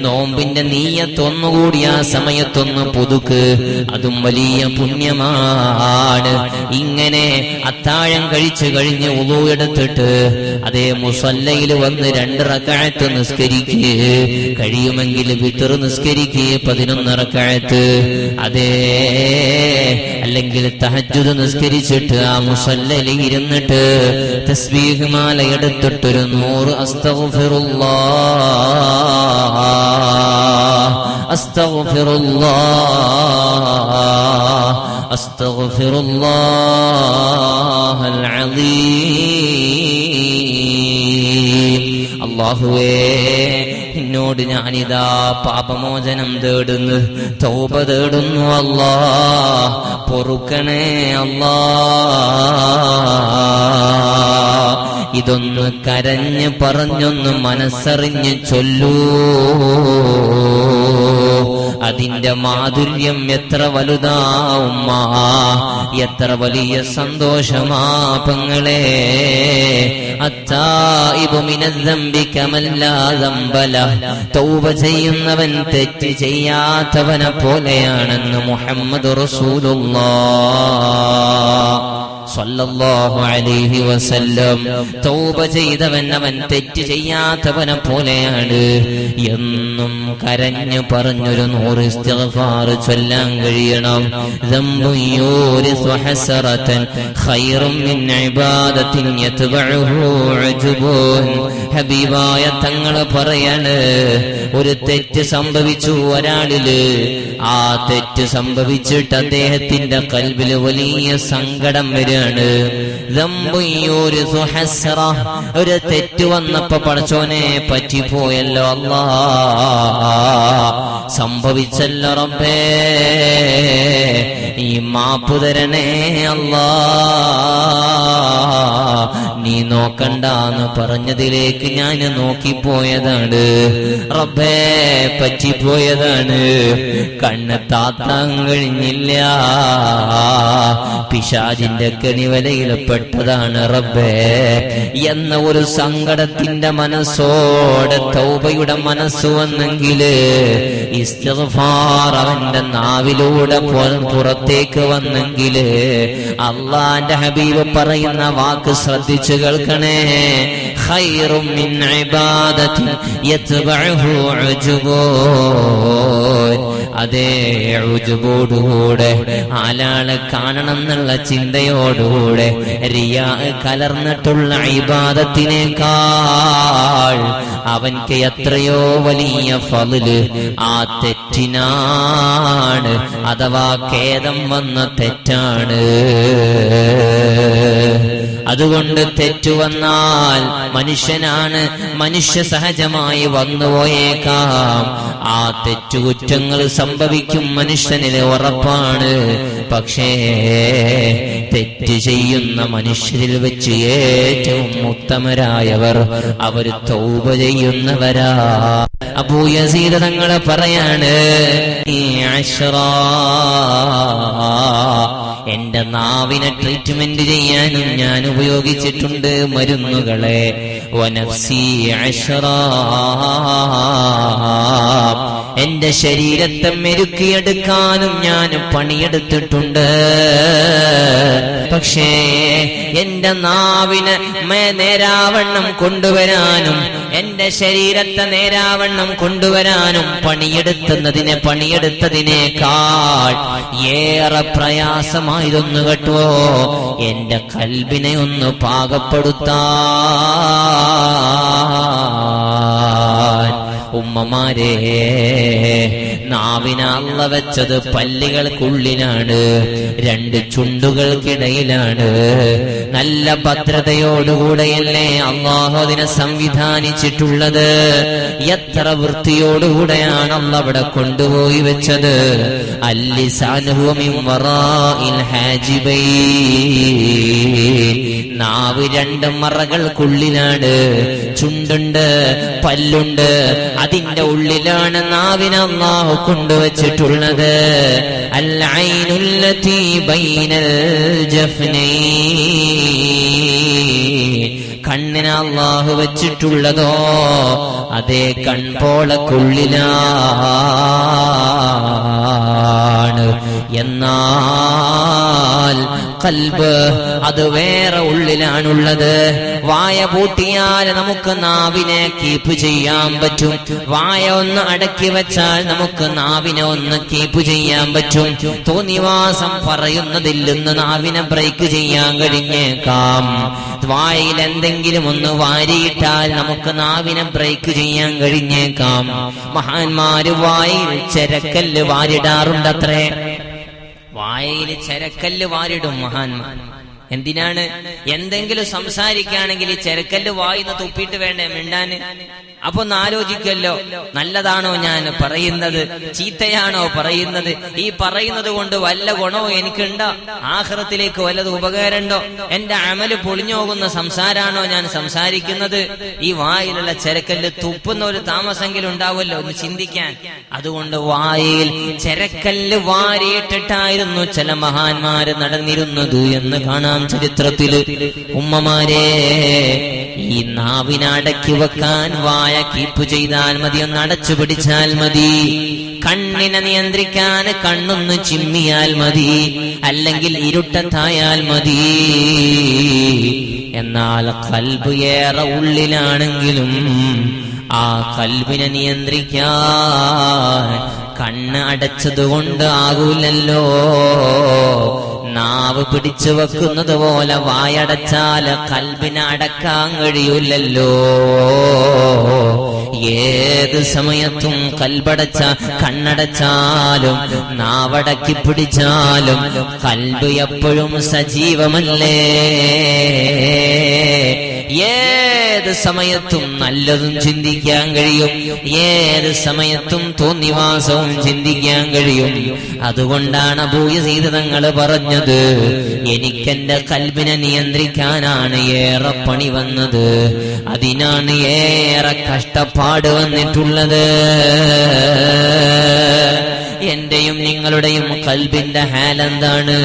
Speaker 1: നോമ്പിന്റെ നീയത്തൊന്നുകൂടി ആ സമയത്തൊന്ന് പുതുക്ക്, അതും വലിയ പുണ്യമാണ്. ഇങ്ങനെ അത്താഴം കഴിച്ചു കഴിഞ്ഞ് ഉളൂ എടുത്തിട്ട് അതേ മുസല്ലയിൽ വന്ന് 2 റക്അത്ത് നിസ്കരിക്ക്. കഴിയുമെങ്കിൽ വിത്ർ നിസ്കരിക്ക് 11 റക്അത്ത്. അതേ, അല്ലെങ്കിൽ തഹജ്ജുദ് നിസ്കരിച്ചിട്ട് ആ മുസല്ലയിൽ ഇരുന്നിട്ട് തസ്ബീഹ് മാല എടുത്തിട്ടൊരു 100 അസ്തഗ്ഫിറുല്ലാഹ് അസ്തഗ്ഫിറുല്ലാഹ് അസ്തഗ്ഫിറുല്ലാഹൽ അലീം. അല്ലാഹുവേ, എന്നോട് ഞാനിതാ പാപമോചനം തേടുന്നു, തൗബ തേടുന്നു. അല്ലാ, പൊറുക്കണേ അല്ലാ. ഇതൊന്ന് കരഞ്ഞ് പറഞ്ഞൊന്ന് മനസ്സറിഞ്ഞ് ചൊല്ലൂ. അതിന്റെ മാധുര്യം എത്ര വലുതാ ഉമ്മ, എത്ര വലിയ സന്തോഷമാ പെങ്ങളെ. അത്തായിബു മിനദ്ദംബി കമല്ലാ ദംബല, തൗബ ചെയ്യുന്നവൻ തെറ്റ് ചെയ്യാത്തവനെ പോലെയാണെന്ന് മുഹമ്മദ് റസൂലുള്ളാഹ് സ്വല്ലല്ലാഹു അലൈഹി വസല്ലം. തൗബ ചെയ്തവൻ അവൻ തെറ്റ് ചെയ്യാത്തവനെ പോലെയാണ്. എന്നും കരഞ്ഞു പറഞ്ഞൊരു 100 ഇസ്തിഗ്ഫാർ ചൊല്ലാൻ കഴിയണം. ദംബു യൂരിസു ഹസറതൻ ഖൈറും മിൻ ഇബാദത്തിൻ യത്ബഉഹു ഉജ്ബുൻ. ഹബീബായ തങ്ങൾ പറയാണ്, ഒരു തെറ്റ് സംഭവിച്ചു ഒരാളില്, ആ തെറ്റ് സംഭവിച്ചിട്ട് അദ്ദേഹത്തിന്റെ ഖൽബിൽ വലിയ സങ്കടം വരികയാണ്. ഒരു തെറ്റ് വന്നപ്പോ പടച്ചോനെ പറ്റിപ്പോയല്ലോ അല്ലാ, സംഭവിച്ചല്ലോ റബ്ബേ, ഈ മാപ്പ് തരണേ അല്ലാ, നീ നോക്കണ്ടെന്ന് പറഞ്ഞതിലേക്ക് ഞാൻ നോക്കിപ്പോയതാണ് റബ്ബേ, പറ്റിപ്പോയതാണ്, കണ്ണ് താത്താൻ കഴിഞ്ഞില്ല, പിശാചിന്റെ കെണിവലയിൽപ്പെട്ടതാണ് റബ്ബേ എന്ന ഒരു സങ്കടത്തിന്റെ മനസ്സോടെ തൗബയുടെ മനസ്സ് വന്നെങ്കില്, ഇസ്തിഗ്ഫാർ അവന്റെ നാവിലൂടെ പുറത്തേക്ക് വന്നെങ്കില്, അള്ളാന്റെ ഹബീബ് പറയുന്ന വാക്ക് ശ്രദ്ധിച്ചു കേൾക്കണേ, ഖൈറും മിൻ ഇബാദത്തിൻ യത്ബഉഹു ഉജ്ബൂൻ. അതേ ഉജ്ബോടുകൂടെ ആലാളെ കാണണം എന്നുള്ള ചിന്തയോടുകൂടെ റിയാ കലർന്നിട്ടുള്ള ഇബാദത്തിനേക്കാൾ അവൻക്ക് എത്രയോ വലിയ ഫളില് ആ തെറ്റിനാണ്, അഥവാ ഖേദം വന്ന തെറ്റാണ്. അതുകൊണ്ട് തെറ്റുവന്നാൽ മനുഷ്യനാണ്, മനുഷ്യ സഹജമായി വന്നുപോയേക്കാം. ആ തെറ്റുകുറ്റങ്ങൾ സംഭവിക്കും, മനുഷ്യനിൽ ഉറപ്പാണ്. പക്ഷേ തെറ്റ് ചെയ്യുന്ന മനുഷ്യരിൽ വെച്ച് ഏറ്റവും ഉത്തമരായവർ അവർ തൗബ ചെയ്യുന്നവരാ. അബൂ യസീദ് തങ്ങളെ പറയാണ്, ഈ അശ്റാ എന്റെ നാവിനെ ട്രീറ്റ്മെന്റ് ചെയ്യാനും ഞാൻ ഉപയോഗിച്ചിട്ടുണ്ട് മരുന്നുകളെ. വനഫ്സി അശ്റാ, എന്റെ ശരീരത്തെ മെരുക്കിയെടുക്കാനും ഞാൻ പണിയെടുത്തിട്ടുണ്ട്. പക്ഷേ എന്റെ നാവിനെ നേരാവണ്ണം കൊണ്ടുവരാനും എന്റെ ശരീരത്തെ നേരാവണ്ണം കൊണ്ടുവരാനും പണിയെടുത്തതിനേക്കാൾ ഏറെ പ്രയാസമായിരുന്നു കേട്ടോ എന്റെ ഖൽബിനെ ഒന്ന് പാകപ്പെടുത്താൻ. ഉമ്മമാരെ, നാവിനെ അല്ലാഹു വെച്ചത് പല്ലുകൾക്കുള്ളിലാണ്, 2 ചുണ്ടുകൾക്കിടയിലാണ്. നല്ല ഭദ്രതയോടുകൂടെയല്ലേ അല്ലാഹു അതിനെ സംവിധാനിച്ചിട്ടുള്ളത്. എത്ര വൃത്തിയോടുകൂടെയാണ് അല്ലാഹു അവിടെ കൊണ്ടുപോയി വെച്ചത്. അല്ലിസാനുഹു മിൻ വറാഇൽ ഹാജിബൈൻ, നാവ് 2 മറകൾക്കുള്ളിലാണ്. ചുണ്ടുണ്ട്, പല്ലുണ്ട്, അതിന്റെ ഉള്ളിലാണ് നാവിനെ അല്ലാഹു കൊണ്ടുവച്ചിട്ടുള്ളത്. അൽ ഐനുല്ലതി ബൈനൽ ജഫ്നൈൻ, കണ്ണിനെ അല്ലാഹു വെച്ചിട്ടുള്ളതോ അതേ കൺപോളക്കുള്ളിലാണ്. എന്നാൽ ഖൽബ് അത് വേറെ ഉള്ളിലാണുള്ളത്. വായ പൂട്ടിയാൽ നമുക്ക് നാവിനെ കീപ്പ് ചെയ്യാൻ പറ്റും. വായ ഒന്ന് അടക്കി വെച്ചാൽ നമുക്ക് നാവിനെ ഒന്ന് കീപ്പ് ചെയ്യാൻ പറ്റും. തോന്നിവാസം പറയുന്നതിൽ നിന്ന് നാവിനെ ബ്രേക്ക് ചെയ്യാൻ കഴിഞ്ഞേക്കാം. വായിൽ എന്തെങ്കിലും ഒന്ന് വാരിയിട്ടാൽ നമുക്ക് നാവിനെ ബ്രേക്ക് ചെയ്യാൻ കഴിഞ്ഞേക്കാം. മഹാന്മാര് വായിൽ ചെരക്കല്ല് വാരിടാറുണ്ടത്രേ. വായിൽ ചെരക്കല്ല് വാരിടും മഹാന്മാർ. എന്തിനാണ്? എന്തെങ്കിലും സംസാരിക്കുകയാണെങ്കിൽ ഈ ചെരക്കല്ല് വായിന്ന് തുപ്പിയിട്ട് വേണ്ടേ മിണ്ടാന്? അപ്പൊ ഒന്ന് ആലോചിക്കല്ലോ, നല്ലതാണോ ഞാൻ പറയുന്നത്, ചീത്തയാണോ പറയുന്നത്? ഈ പറയുന്നത് കൊണ്ട് വല്ല ഗുണവും എനിക്കുണ്ടോ? ആഖിറത്തിലേക്ക് വല്ലത് ഉപകാരമുണ്ടോ? എന്റെ അമല് പൊളിഞ്ഞോകുന്ന സംസാരാണോ ഞാൻ സംസാരിക്കുന്നത്? ഈ വായിലുള്ള ചെരക്കല്ല് തുപ്പുന്ന ഒരു താമസെങ്കിലും ഉണ്ടാവുമല്ലോ, ഒന്ന് ചിന്തിക്കാൻ. അതുകൊണ്ട് വായിൽ ചെരക്കല്ല് വാരിയിട്ടിട്ടായിരുന്നു ചില മഹാന്മാര് നടന്നിരുന്നത് എന്ന് കാണാം ചരിത്രത്തില്. ഉമ്മമാരെ, ഈ നാവിനടക്കി വെക്കാൻ വായ കീപ്പ് ചെയ്താൽ മതി, ഒന്ന് അടച്ചു പിടിച്ചാൽ മതി. കണ്ണിനെ നിയന്ത്രിക്കാൻ കണ്ണൊന്ന് ചിമ്മിയാൽ മതി, അല്ലെങ്കിൽ ഇരുട്ടത്തായാൽ മതി. എന്നാൽ ഖൽബ് ഏറെ ഉള്ളിലാണെങ്കിലും ആ ഖൽബിനെ നിയന്ത്രിക്കാൻ കണ്ണ് അടച്ചതുകൊണ്ട് ആകൂലല്ലോ. നാവ് പിടിച്ചു വെക്കുന്നത് പോലെ വായടച്ചാൽ ഖൽബിനെ അടക്കാൻ കഴിയൂലല്ലോ. ഏത് സമയത്തും കൽബടച്ച കണ്ണടച്ചാലും നാവടക്കി പിടിച്ചാലും ഖൽബ് എപ്പോഴും സജീവമല്ലേ. ഏത് സമയത്തും നല്ലതും ചിന്തിക്കാൻ കഴിയും, ഏത് സമയത്തും തോന്നിവാസവും ചിന്തിക്കാൻ കഴിയും. അതുകൊണ്ടാണ് അബൂ യസീദ് തങ്ങൾ പറഞ്ഞത്, എനിക്കെന്റെ ഖൽബിനെ നിയന്ത്രിക്കാനാണ് ഏറെ പണി വന്നത്, അതിനാണ് ഏറെ കഷ്ടപ്പാട് വന്നിട്ടുള്ളത്. എന്റെയും നിങ്ങളുടെയും ഖൽബിന്റെ ഹാലെന്താണ്?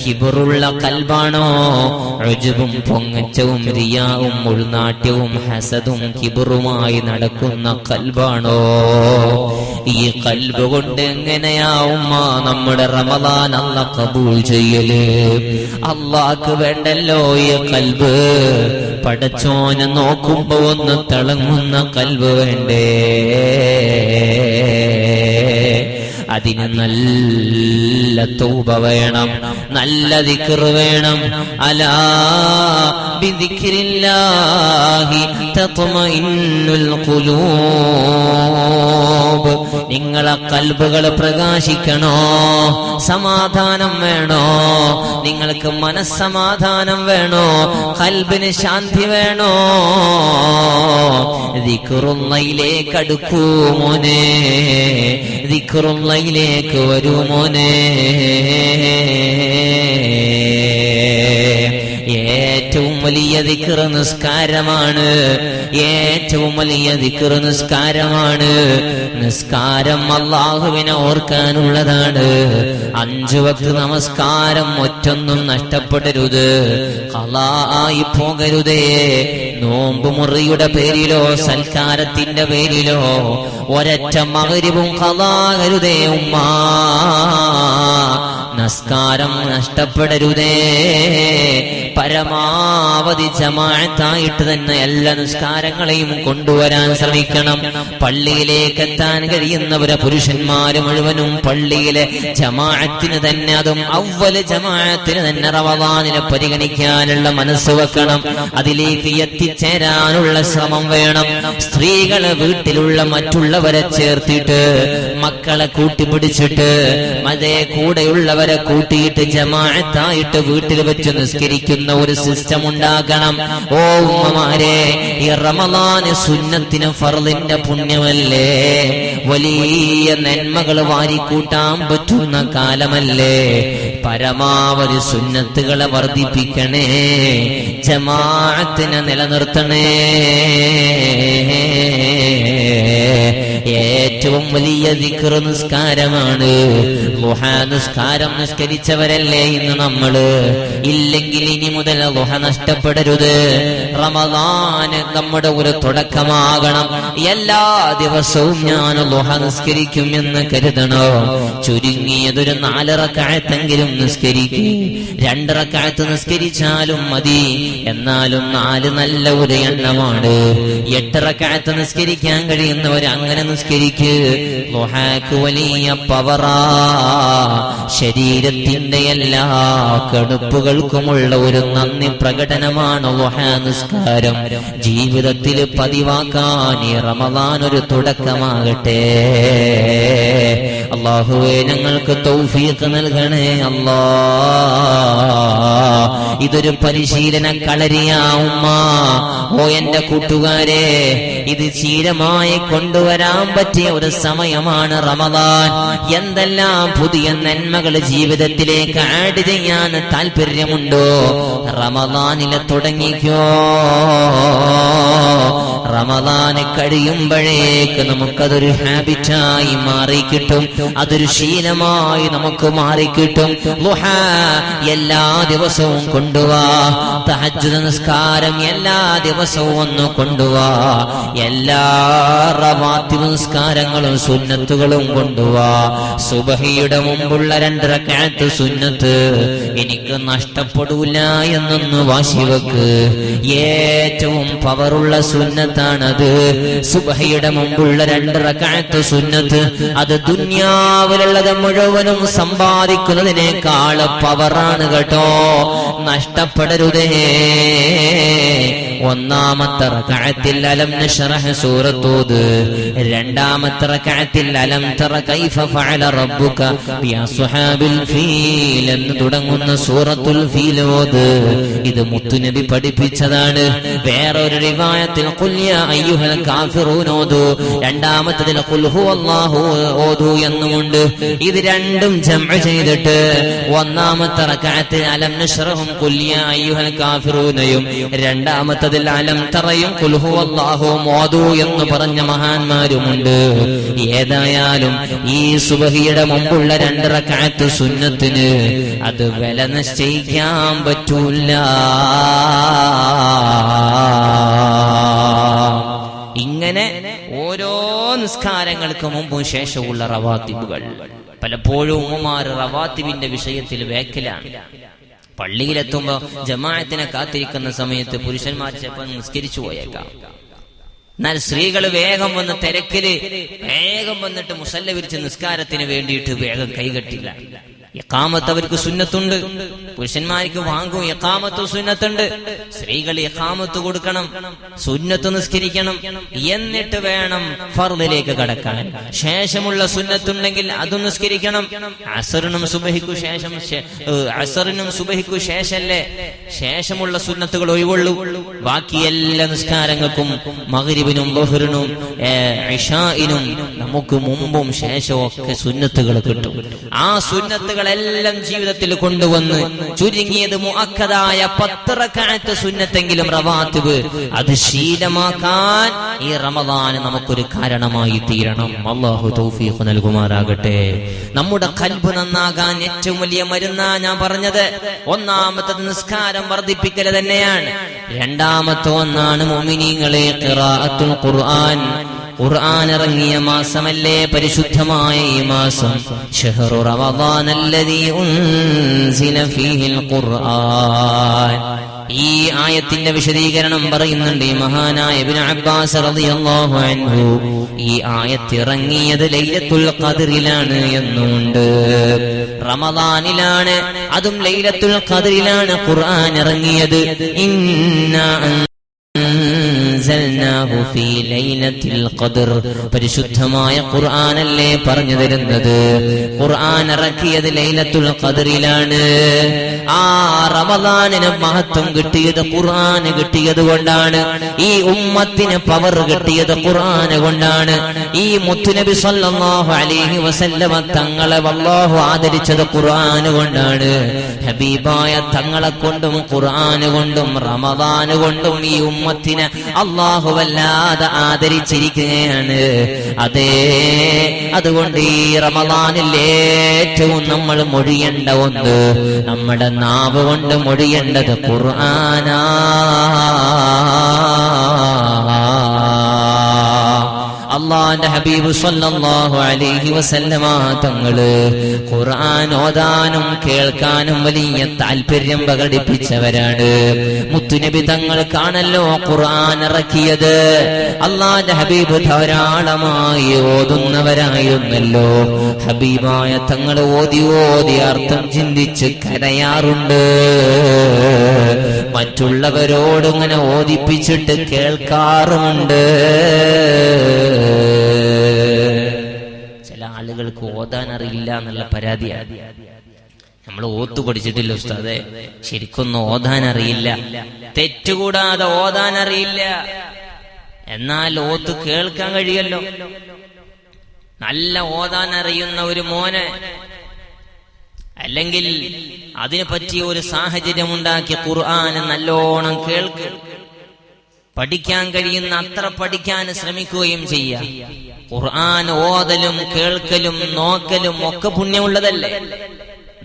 Speaker 1: കിബറുള്ള ഖൽബാണോ? ഉജ്ബും പൊങ്ങച്ചവും റിയാവും ഉൾനാട്യവും ഹസദും കിബറുമായി നടക്കുന്ന ഖൽബാണോ? ഈ ഖൽബ് കൊണ്ട് എങ്ങനെയാവും നമ്മുടെ റമദാൻ അല്ലാഹ് ഖബൂൽ ചെയ്യല്? അല്ലാഹ്ക്ക് വേണ്ടല്ലോ ഈ ഖൽബ്. പടച്ചോനെ നോക്കുമ്പോ ഒന്ന് തിളങ്ങുന്ന ഖൽബ് വേണ്ടേ? അതിന് നല്ല തൗബ വേണം, നല്ല ദിക്ർ വേണം. അലാ ബിദിക്രില്ലാഹി തത്മഇന്നുൽ ഖുലൂബ്. നിങ്ങളെ ഖൽബുകൾ പ്രകാശിക്കണോ? സമാധാനം വേണോ? നിങ്ങൾക്ക് മനസ്സമാധാനം വേണോ? ഖൽബിന് ശാന്തി വേണോ? ദിക്റുല്ലാഹിലേക്ക് അടുക്കൂ മോനെ, ദിക്റുല്ലാഹിലേക്ക് വരൂ മോനെ. ഏറ്റവും വലിയ ദിക്ർ നിസ്കാരമാണ്, ഏറ്റവും വലിയ ദിക്ർ നിസ്കാരമാണ്. നിസ്കാരം അല്ലാഹുവിനെ ഓർക്കാനുള്ളതാണ്. 5 വക്ത് നമസ്കാരം ഒറ്റൊന്നും നഷ്ടപ്പെടരുത്, ഖളായി പോകരുതേ. നോമ്പ് മുറിയുടെ പേരിലോ സൽക്കാരത്തിന്റെ പേരിലോ ഒരൊറ്റ മഗ്രിബും ഖളാകരുതേ ഉമ്മ. നമസ്കാരം നഷ്ടപ്പെടരുതേ. പരമാവധി ജമാഅത്തായിട്ട് തന്നെ എല്ലാ നിസ്കാരങ്ങളെയും കൊണ്ടുവരാൻ ശ്രമിക്കണം. പള്ളിയിലേക്ക് എത്താൻ കഴിയുന്നവരെ പുരുഷന്മാര് മുഴുവനും പള്ളിയിലെ ജമാഅത്തിന് തന്നെ, അതും അവ്വല് ജമാഅത്തിന് തന്നെ റമദാനിനെ പരിഗണിക്കാനുള്ള മനസ്സ് വെക്കണം. അതിലേക്ക് എത്തിച്ചേരാനുള്ള ശ്രമം വേണം. സ്ത്രീകളെ വീട്ടിലുള്ള മറ്റുള്ളവരെ ചേർത്തിട്ട്, മക്കളെ കൂട്ടിപ്പിടിച്ചിട്ട്, അതേ കൂടെയുള്ളവരെ കൂട്ടിയിട്ട് ജമാഅത്തായിട്ട് വീട്ടിൽ വെച്ച് നിസ്കരിക്കുന്ന ഒരു സിസ്റ്റം ഉണ്ടാക്കണം. ഓ ഉമ്മമാരെ, ഈ റമദാന് സുന്നത്തിന് ഫർളിന്റെ പുണ്യമല്ലേ, വലിയ നന്മകൾ വാരിക്കൂട്ടാൻ പറ്റുന്ന കാലമല്ലേ. പരമാവധി സുന്നത്തുകളെ വർദ്ധിപ്പിക്കണേ, ജമാഅത്തിനെ നിലനിർത്തണേ. ഏറ്റവും വലിയ ദിക്ർ നിസ്കാരമാണ്. ളുഹാ നിസ്കാരം നിസ്കരിച്ചവരല്ലേ ഇന്ന് നമ്മള്? ഇല്ലെങ്കിൽ ഇനി മുതൽ ളുഹ നഷ്ടപ്പെടരുത്. റമദാൻ നമ്മുടെ ഒരു തുടക്കമാകണം. എല്ലാ ദിവസവും ഞാൻ ളുഹ നിസ്കരിക്കും എന്ന് കരുതണോ? ചുരുങ്ങിയതൊരു 4 റക്അത്തെങ്കിലും നിസ്കരിക്കും. 2 റക്അത്ത് നിസ്കരിച്ചാലും മതി, എന്നാലും 4 നല്ല ഒരു എണ്ണമാണ്. 8 റക്അത്ത് നിസ്കരിക്കാൻ കഴിയുന്നവർ അങ്ങനെ നിസ്കരിക്ക്. ളുഹാക്ക് വലിയ പവറാ. ശരീരത്തിന്റെ എല്ലാ കടുപ്പുകൾക്കുമുള്ള ഒരു നന്ദി പ്രകടനമാണ് ളുഹാ നിസ്കാരം. ജീവിതത്തിൽ പതിവാക്കാൻ ഈ റമദാൻ ഒരു തുടക്കമാകട്ടെ. അല്ലാഹുവേ ഞങ്ങൾക്ക് തൗഫീഖ് നൽകണേ അല്ലാ. ഇതൊരു പരിശീലന കളരിയാ ഉമ്മ. ഓ എന്റെ കൂട്ടുകാരെ, ഇത് ശീലമായി കൊണ്ടുവരാൻ പറ്റിയ ഒരു സമയമാണ് റമദാൻ. എന്തെല്ലാം പുതിയ നന്മകൾ ജീവിതത്തിലേക്ക് ആഡ് ചെയ്യാൻ താല്പര്യമുണ്ടോ, റമദാനിലെ തുടങ്ങിക്കോ. റമദാന് കഴിയുമ്പോഴേക്ക് നമുക്കതൊരു ഹാബിറ്റായി മാറിക്കിട്ടും, അതൊരു ശീലമായി നമുക്ക് മാറിക്കിട്ടും. ളുഹാ എല്ലാ ദിവസവും കൊണ്ടുവാ, തഹജ്ജുദ് നിസ്കാരം എല്ലാ ദിവസവും ഒന്ന് കൊണ്ടുവാ, എല്ലാ റവാത്തിബ് നിസ്കാരങ്ങളും സുന്നത്തുകളും കൊണ്ടുവാ. സുബഹിയുടെ മുമ്പുള്ള 2 റക്അത്ത് സുന്നത്ത് എനിക്ക് നഷ്ടപ്പെടൂല എന്നൊന്ന് വാശിവെക്ക്. ഏറ്റവും പവറുള്ള സുന്നത്താണത്. സുബഹിയുടെ മുമ്പുള്ള 2 റക്അത്ത് സുന്നത്ത് അത് ദുനിയാവിലുള്ളത് മുഴുവനും സമ്പാദിക്കുന്നതിനേക്കാൾ പവറാണ് കേട്ടോ. നഷ്ടപ്പെടരുതേ. ഒന്നാമത്തെ റക്അത്തിൽ അലം നശ്റഹ് സൂറത്തോത്, രണ്ടാമത്തെ റക്അത്തിൽ അലം തറ കൈഫ ഫഅല റബ്ബുക ബിഅസ്ഹാബിൽ ഫീൽ എന്ന് തുടങ്ങുന്ന സൂറത്തുൽ ഫീൽ ഓത്. ഇത് മുത്തുനബി പഠിപ്പിച്ചതാണ്. വേറൊരു റിവായത്തിൽ ഖുൽ യാ അയ്യുഹൽ കാഫിറൂൻ ഓതു, രണ്ടാമത്തേതിൽ ഖുൽ ഹുവല്ലാഹു ഓതു എന്നുമുണ്ട്. ഇത് രണ്ടും ജംഅ ചെയ്തിട്ട് ഒന്നാമത്തെ റക്അത്തിൽ അലം നശ്റഹും ഖുൽ യാ അയ്യുഹൽ കാഫിറൂനയും രണ്ടാമത്തേതിൽ അലം തറയും ഖുൽ ഹുവല്ലാഹുവും ഓതു എന്ന് പറഞ്ഞ മഹാന്മാരുമുണ്ട്. ഏതായാലും ഈ സുബഹിയുടെ മുമ്പുള്ള 2 റക്അത്ത് സുന്നത്തിന് അത് വില നിശ്ചയിക്കാൻ പറ്റൂല. ഇങ്ങനെ ഓരോ നിസ്കാരങ്ങൾക്ക് മുമ്പും ശേഷമുള്ള റവാത്തിബുകൾ. പലപ്പോഴും ഉമ്മമാർ റവാത്തിബിന്റെ വിഷയത്തിൽ വേക്കലാണ്. പള്ളിയിലെത്തുമ്പോ ജമാഅത്തിനെ കാത്തിരിക്കുന്ന സമയത്ത് പുരുഷന്മാർ ചിലപ്പോൾ നിസ്കരിച്ചു പോയേക്കാം. എന്നാൽ സ്ത്രീകൾ വേഗം വന്ന് തിരക്കില് വേഗം വന്നിട്ട് മുസല്ല വിരിച്ച് നിസ്കാരത്തിന് വേണ്ടിയിട്ട് വേഗം കൈകെട്ടില്ല. ഇഖാമത്ത് അവർക്ക് സുന്നത്തുണ്ട്, പുരുഷന്മാർക്ക് വാങ്ങും ഇഖാമത്ത് സുന്നത്തുണ്ട്. സ്ത്രീകൾ ഇഖാമത്ത് കൊടുക്കണം, സുന്നത്ത് നിസ്കരിക്കണം, എന്നിട്ട് വേണം ഫർദിലേക്ക് കടക്കാൻ. ശേഷമുള്ള സുന്നത്തുണ്ടെങ്കിൽ അതും നിസ്കരിക്കണം. അസറിനും സുബഹിക്കു ശേഷം, അസറിനും സുബഹിക്കു ശേഷല്ലേ ശേഷമുള്ള സുന്നത്തുകൾ ഒഴിവുള്ളൂ. ബാക്കി എല്ലാ നിസ്കാരങ്ങൾക്കും മഗ്രിബിനും ളുഹ്റിനും ഇശാഇനും നമുക്ക് മുമ്പും ശേഷവും ഒക്കെ സുന്നത്തുകൾ കിട്ടും. ആ സുന്നത്തുകൾ എല്ലാം ജീവിതത്തിൽ കൊണ്ടുവന്ന് ചുരുങ്ങിയത് മുഅക്കദായ 10 റക്അത്ത് സുന്നത്തെങ്കിലും റവാത്തിബ് അത് ശീലമാക്കാൻ ഈ റമദാൻ നമുക്കൊരു കാരണമായി തീരണം. അല്ലാഹു തൗഫീഖ് നൽകുമാറാകട്ടെ. നമ്മുടെ ഖൽബ് നന്നാകാൻ ഏറ്റവും വലിയ മരുന്നാ ഞാൻ പറഞ്ഞത്. ഒന്നാമത്തത് നിസ്കാരം വർദ്ധിപ്പിക്കൽ തന്നെയാണ്. രണ്ടാമത്തെ ഒന്നാണ് മുഅ്മിനീങ്ങളെ ഖിറാഅത്തുൽ ഖുർആൻ. ഖുർആൻ ഇറങ്ങിയ മാസമല്ലേ പരിശുദ്ധമായ ഈ മാസം. ശഹ്റു റമദാനല്ലദീ ഉൻസില ഫീഹിൽ ഖുർആൻ. ഈ ആയത്തിന്റെ വിശദീകരണം പറയുന്നുണ്ട് ഈ മഹാനായ ഇബ്നു അബ്ബാസ് റളിയല്ലാഹു അൻഹു. ഈ ആയത്ത് ഇറങ്ങിയത് ലൈലത്തുൽ ഖദ്റിലാണ് എന്നുണ്ട്. റമദാനിലാണ്, അതും ലൈലത്തുൽ ഖദ്റിലാണ് ഖുർആൻ ഇറങ്ങിയത്. പരിശുദ്ധമായ ഖുർആനല്ലേ പറഞ്ഞു തരുന്നത്. ഖുർആൻ ഇറക്കിയത് ലൈലത്തുൽ ഖദ്റിലാണ്. ആ റമദാനിന് മഹത്വം കിട്ടിയത് ഖുർആന് കിട്ടിയത് കൊണ്ടാണ്. ഈ ഉമ്മത്തിന് പവർ കിട്ടിയത് ഖുർആന് കൊണ്ടാണ്. ഈ മുത്തുനബി സല്ലല്ലാഹു അലൈഹി വസല്ലമ തങ്ങളെ അല്ലാഹു ആദരിച്ചത് ഖുർആന് കൊണ്ടാണ്. ഹബീബായ തങ്ങളെ കൊണ്ടും ഖുർആന് കൊണ്ടും റമദാന് കൊണ്ടും ഈ ഉമ്മത്തിനെ അല്ലാഹു വല്ലാതെ ആദരിച്ചിരിക്കുകയാണ്. അതേ, അതുകൊണ്ട് ഈ റമദാനിൽ ഏറ്റവും നമ്മൾ മൊഴിയേണ്ട ഒന്ന്, നമ്മുടെ നാവ് കൊണ്ട് മൊഴിയേണ്ടത് ഖുർആനാ. അല്ലാഹുവിന്റെ ഹബീബ് സല്ലല്ലാഹു അലൈഹി വസല്ലമ തങ്ങള് ഖുർആൻ ഓതാനും കേൾക്കാനും വലിയ താല്പര്യം പ്രകടിപ്പിച്ചവരാണ്. മുത്തുനബി തങ്ങൾക്കാണല്ലോ ഖുർആൻ ഇറക്കിയത്. അല്ലാഹുവിന്റെ ഹബീബ് ധാരാളമായി ഓതുന്നവരായിരുന്നല്ലോ. ഹബീബായ തങ്ങൾ ഓതി ഓതി അർത്ഥം ചിന്തിച്ച് കരയാറുണ്ട്. മറ്റുള്ളവരോട് ഇങ്ങനെ ഓതിപ്പിച്ചിട്ട് കേൾക്കാറുമുണ്ട്. ചില ആളുകൾക്ക് ഓതാൻ അറിയില്ല എന്നുള്ള പരാതിയാണ്. നമ്മൾ ഓത്തു പഠിച്ചിട്ടില്ല ഉസ്താദെ, ശരിക്കൊന്നും ഓതാൻ അറിയില്ല, തെറ്റുകൂടാതെ ഓതാൻ അറിയില്ല. എന്നാൽ ഓത്ത് കേൾക്കാൻ കഴിയല്ലോ. നല്ല ഓതാൻ അറിയുന്ന ഒരു മോനെ അല്ലെങ്കിൽ അതിനെ പറ്റിയ ഒരു സാഹചര്യം ഉണ്ടാക്കി ഖുർആൻ നല്ലോണം കേൾക്ക്, പഠിക്കാൻ കഴിയുന്ന അത്ര പഠിക്കാൻ ശ്രമിക്കുകയും ചെയ്യാം. ഖുർആൻ ഓതലും കേൾക്കലും നോക്കലും ഒക്കെ പുണ്യമുള്ളതല്ലേ?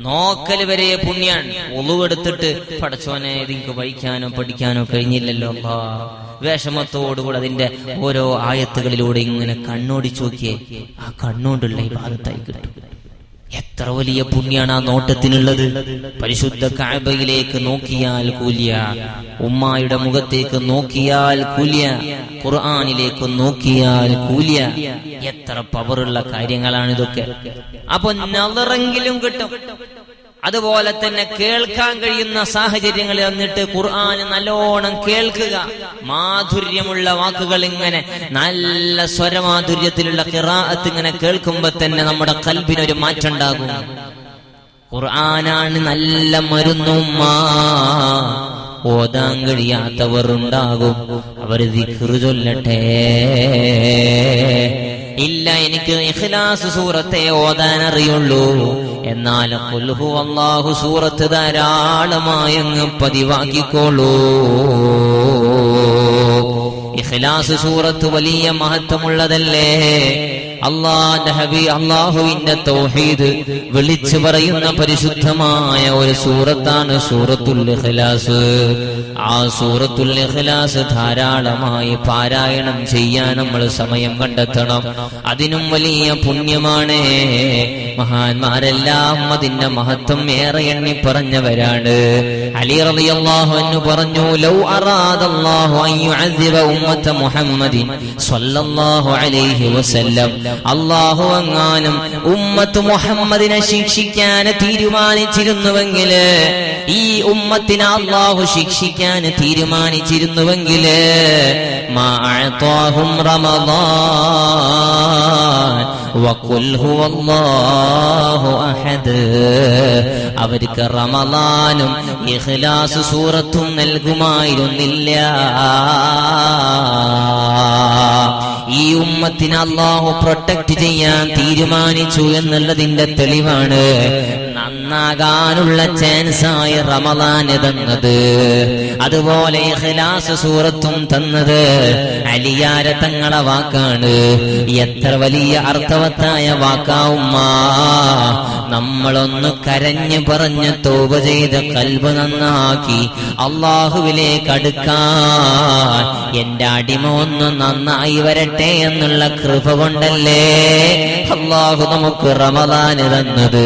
Speaker 1: നോക്കൽ വരെ പുണ്യാണ്. ഒളുവെടുത്തിട്ട് പടച്ചോനെ ഇതിക്ക് വായിക്കാനോ പഠിക്കാനോ കഴിഞ്ഞില്ലല്ലോ, വിഷമത്തോടുകൂടെ അതിന്റെ ഓരോ ആയത്തുകളിലൂടെ ഇങ്ങനെ കണ്ണോടിച്ചു നോക്കിയേ, ആ കണ്ണോണ്ടുള്ള ഇബാദത്തായി കിട്ടും. എത്ര വലിയ പുണ്യാണ് ആ നോട്ടത്തിനുള്ളത്. പരിശുദ്ധ കഅബയിലേക്ക് നോക്കിയാൽ കൂലിയ, ഉമ്മായുടെ മുഖത്തേക്ക് നോക്കിയാൽ കൂലിയ, ഖുർആനിലേക്ക് നോക്കിയാൽ കൂലിയ. എത്ര പവറുള്ള കാര്യങ്ങളാണിതൊക്കെ. അപ്പൊ നളറെങ്കിലും കിട്ടും. അതുപോലെ തന്നെ കേൾക്കാൻ കഴിയുന്ന സാഹചര്യങ്ങളിൽ വന്നിട്ട് ഖുർആൻ നല്ലോണം കേൾക്കുക. മാധുര്യമുള്ള വാക്കുകൾ ഇങ്ങനെ നല്ല സ്വരമാധുര്യത്തിലുള്ള ഖിറാഅത്ത് ഇങ്ങനെ കേൾക്കുമ്പോ തന്നെ നമ്മുടെ ഖൽബിനൊരു മാറ്റം ഉണ്ടാകും. ഖുർആനാണ് നല്ല മരുന്നുമ്മ. ഓതാൻ കഴിയാത്തവർ ഉണ്ടാകും, അവർ ദിക്ർ ചൊല്ലട്ടെ. ഇല്ല, എനിക്ക് ഇഖ്ലാസ് സൂറത്തെ ഓതാൻ അറിയുള്ളൂ, എന്നാൽ ഖുൽ ഹുവല്ലാഹു സൂറത്ത് ധാരാളമായി അങ്ങ് പതിവാക്കിക്കോളൂ. ഇഖ്ലാസ് സൂറത്ത് വലിയ മഹത്വമുള്ളതല്ലേ? അല്ലാഹുവിന്റെ ഹബീബ് അല്ലാഹുവിന്റെ തൗഹീദ് വിളിച്ചു പറയുന്ന പരിശുദ്ധമായ ഒരു സൂറത്താണ് സൂറത്തുൽ ഇഖ്ലാസ്. ആ സൂറത്തുൽ ഇഖ്ലാസ് ധാരാളമായി പാരായണം ചെയ്യാൻ നമ്മൾ സമയം കണ്ടെത്തണം. അതിനും വലിയ പുണ്യമാണ്. മഹാന്മാരെല്ലാം അതിന്റെ മഹത്വം ഏറെ എണ്ണി പറഞ്ഞവരാണ്. അലി റളിയല്ലാഹു അൻഹു പറഞ്ഞു, ലൗ അറാദല്ലാഹു അൻ യുഅദ്ദിബ ഉമ്മത മുഹമ്മദിൻ സ്വല്ലല്ലാഹു അലൈഹി വസല്ലം, അല്ലാഹു അങ്ങാനും ഉമ്മത്ത് മുഹമ്മദിനെ ശിക്ഷിക്കാൻ തീരുമാനിച്ചിരുന്നുവെങ്കിൽ, ഈ ഉമ്മത്തിനെ അല്ലാഹു ശിക്ഷിക്കാൻ തീരുമാനിച്ചിരുന്നുവെങ്കിൽ, മാ അഅതാഹും റമളാൻ വഖുൽ ഹുവല്ലാഹു അഹദ്, അവർക്ക് റമളാനും ഇഖ്ലാസ് സൂറത്തും നൽകുമായിരുന്നില്ല. ഈ ഉമ്മത്തിനെ അല്ലാഹു പ്രൊട്ടക്ട് ചെയ്യാൻ തീരുമാനിച്ചു എന്നുള്ളതിന്റെ തെളിവാണ് നന്നാകാനുള്ള ചാൻസായി റമളാൻ തന്നത്. അതുപോലെ ഇഖ്ലാസ് സൂറത്തും തന്നത് അലിയാര തങ്ങളെ വാക്കാണ്. എത്ര വലിയ അർത്ഥവത്തായ വാക്കാവുമ്മ. നമ്മളൊന്ന് കരഞ്ഞ് പറഞ്ഞ് തൗബ ചെയ്ത് ഖൽബ് നന്നാക്കി അല്ലാഹുവിലേക്ക് അടുക്കാൻ എന്റെ അടിമ ഒന്ന് നന്നായി വരട്ടെ എന്നുള്ള കൃപ കൊണ്ടല്ലേ അല്ലാഹു നമുക്ക് റമളാൻ തന്നത്.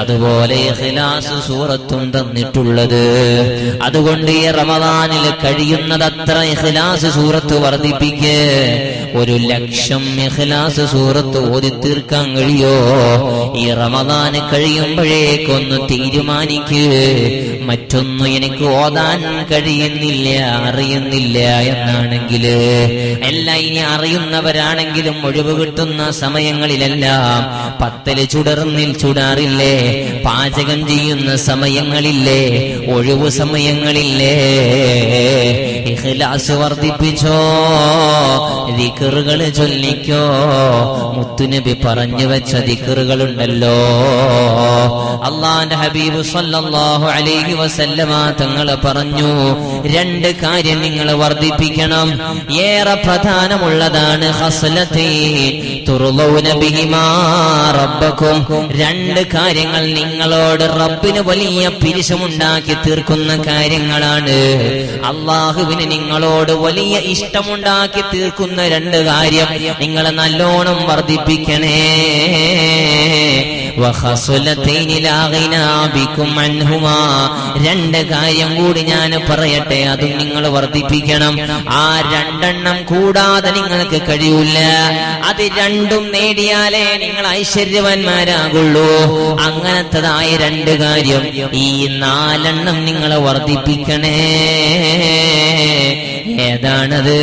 Speaker 1: അതുപോലെ ഇഖ്ലാസ് സൂറത്തും തന്നിട്ടുള്ളത്. അതുകൊണ്ട് ഈ റമളാനിൽ കഴിയുന്നതത്ര ഇഖ്ലാസ് സൂറത്ത് വർദ്ധിപ്പിക്ക്. 1,00,000 ഇഖ്ലാസ് സൂറത്ത് ഓതി തീർക്കാൻ കഴിയോ? ഈ റമളാൻ കഴിയുമ്പോഴേക്കൊന്ന് തീരുമാനിക്ക്, മറ്റൊന്നും എനിക്ക് ഓതാൻ കഴിയുന്നില്ല, അറിയുന്നില്ല എന്നാണെങ്കിൽ, എല്ലാം ഇനി അറിയുന്നവരാണെങ്കിലും ഒഴിവ് കിട്ടുന്ന സമയങ്ങളിലെല്ലാം പത്തല് ചുടർന്നിൽ ചുടാറില്ലേ? പാചകം ചെയ്യുന്ന സമയങ്ങളില്ലേ? ഒഴിവു സമയങ്ങളില്ലേ? ഇഖ്ലാസ് വർദ്ധിപ്പിച്ചോ, ദിക്റുകൾ ചൊല്ലിക്കോ. മുത്തുനബി പറഞ്ഞു വെച്ച ദിക്റുകളുണ്ടല്ലോ. അല്ലാഹുവിന്റെ ഹബീബ് സ്വല്ലല്ലാഹു അലൈഹി വസല്ലമ തങ്ങൾ പറഞ്ഞു, 2 കാര്യം നിങ്ങൾ വർദ്ധിപ്പിക്കണം. ഏറെ പ്രധാനമുള്ളതാണ് ഖസ്ലതൈൻ തുർളൗന ബിഹിമാ റബ്ബക്കും. 2 കാര്യങ്ങൾ നിങ്ങളോട് റബ്ബിന് വലിയ പിരിശമുണ്ടാക്കി തീർക്കുന്ന കാര്യങ്ങളാണ്. അല്ലാഹുവിന് നിങ്ങളോട് വലിയ ഇഷ്ടമുണ്ടാക്കി തീർക്കുന്ന 2 കാര്യം നിങ്ങൾ നല്ലോണം വർദ്ധിപ്പിക്കണേ. വഖസ്ലതൈനി ലാ ഗിനാ ബികും അൻഹുമാ. 2 കാര്യം കൂടി ഞാൻ പറയട്ടെ, അതും നിങ്ങൾ വർദ്ധിപ്പിക്കണം. ആ 2 എണ്ണം കൂടാതെ നിങ്ങൾക്ക് കഴിയൂല. അത് 2ഉം നേടിയാലേ നിങ്ങൾ ഐശ്വര്യവാന്മാരാകുള്ളൂ. അങ്ങനത്തതായ 2 കാര്യം, ഈ 4 എണ്ണം നിങ്ങൾ വർദ്ധിപ്പിക്കണേ. ഏതാണത്?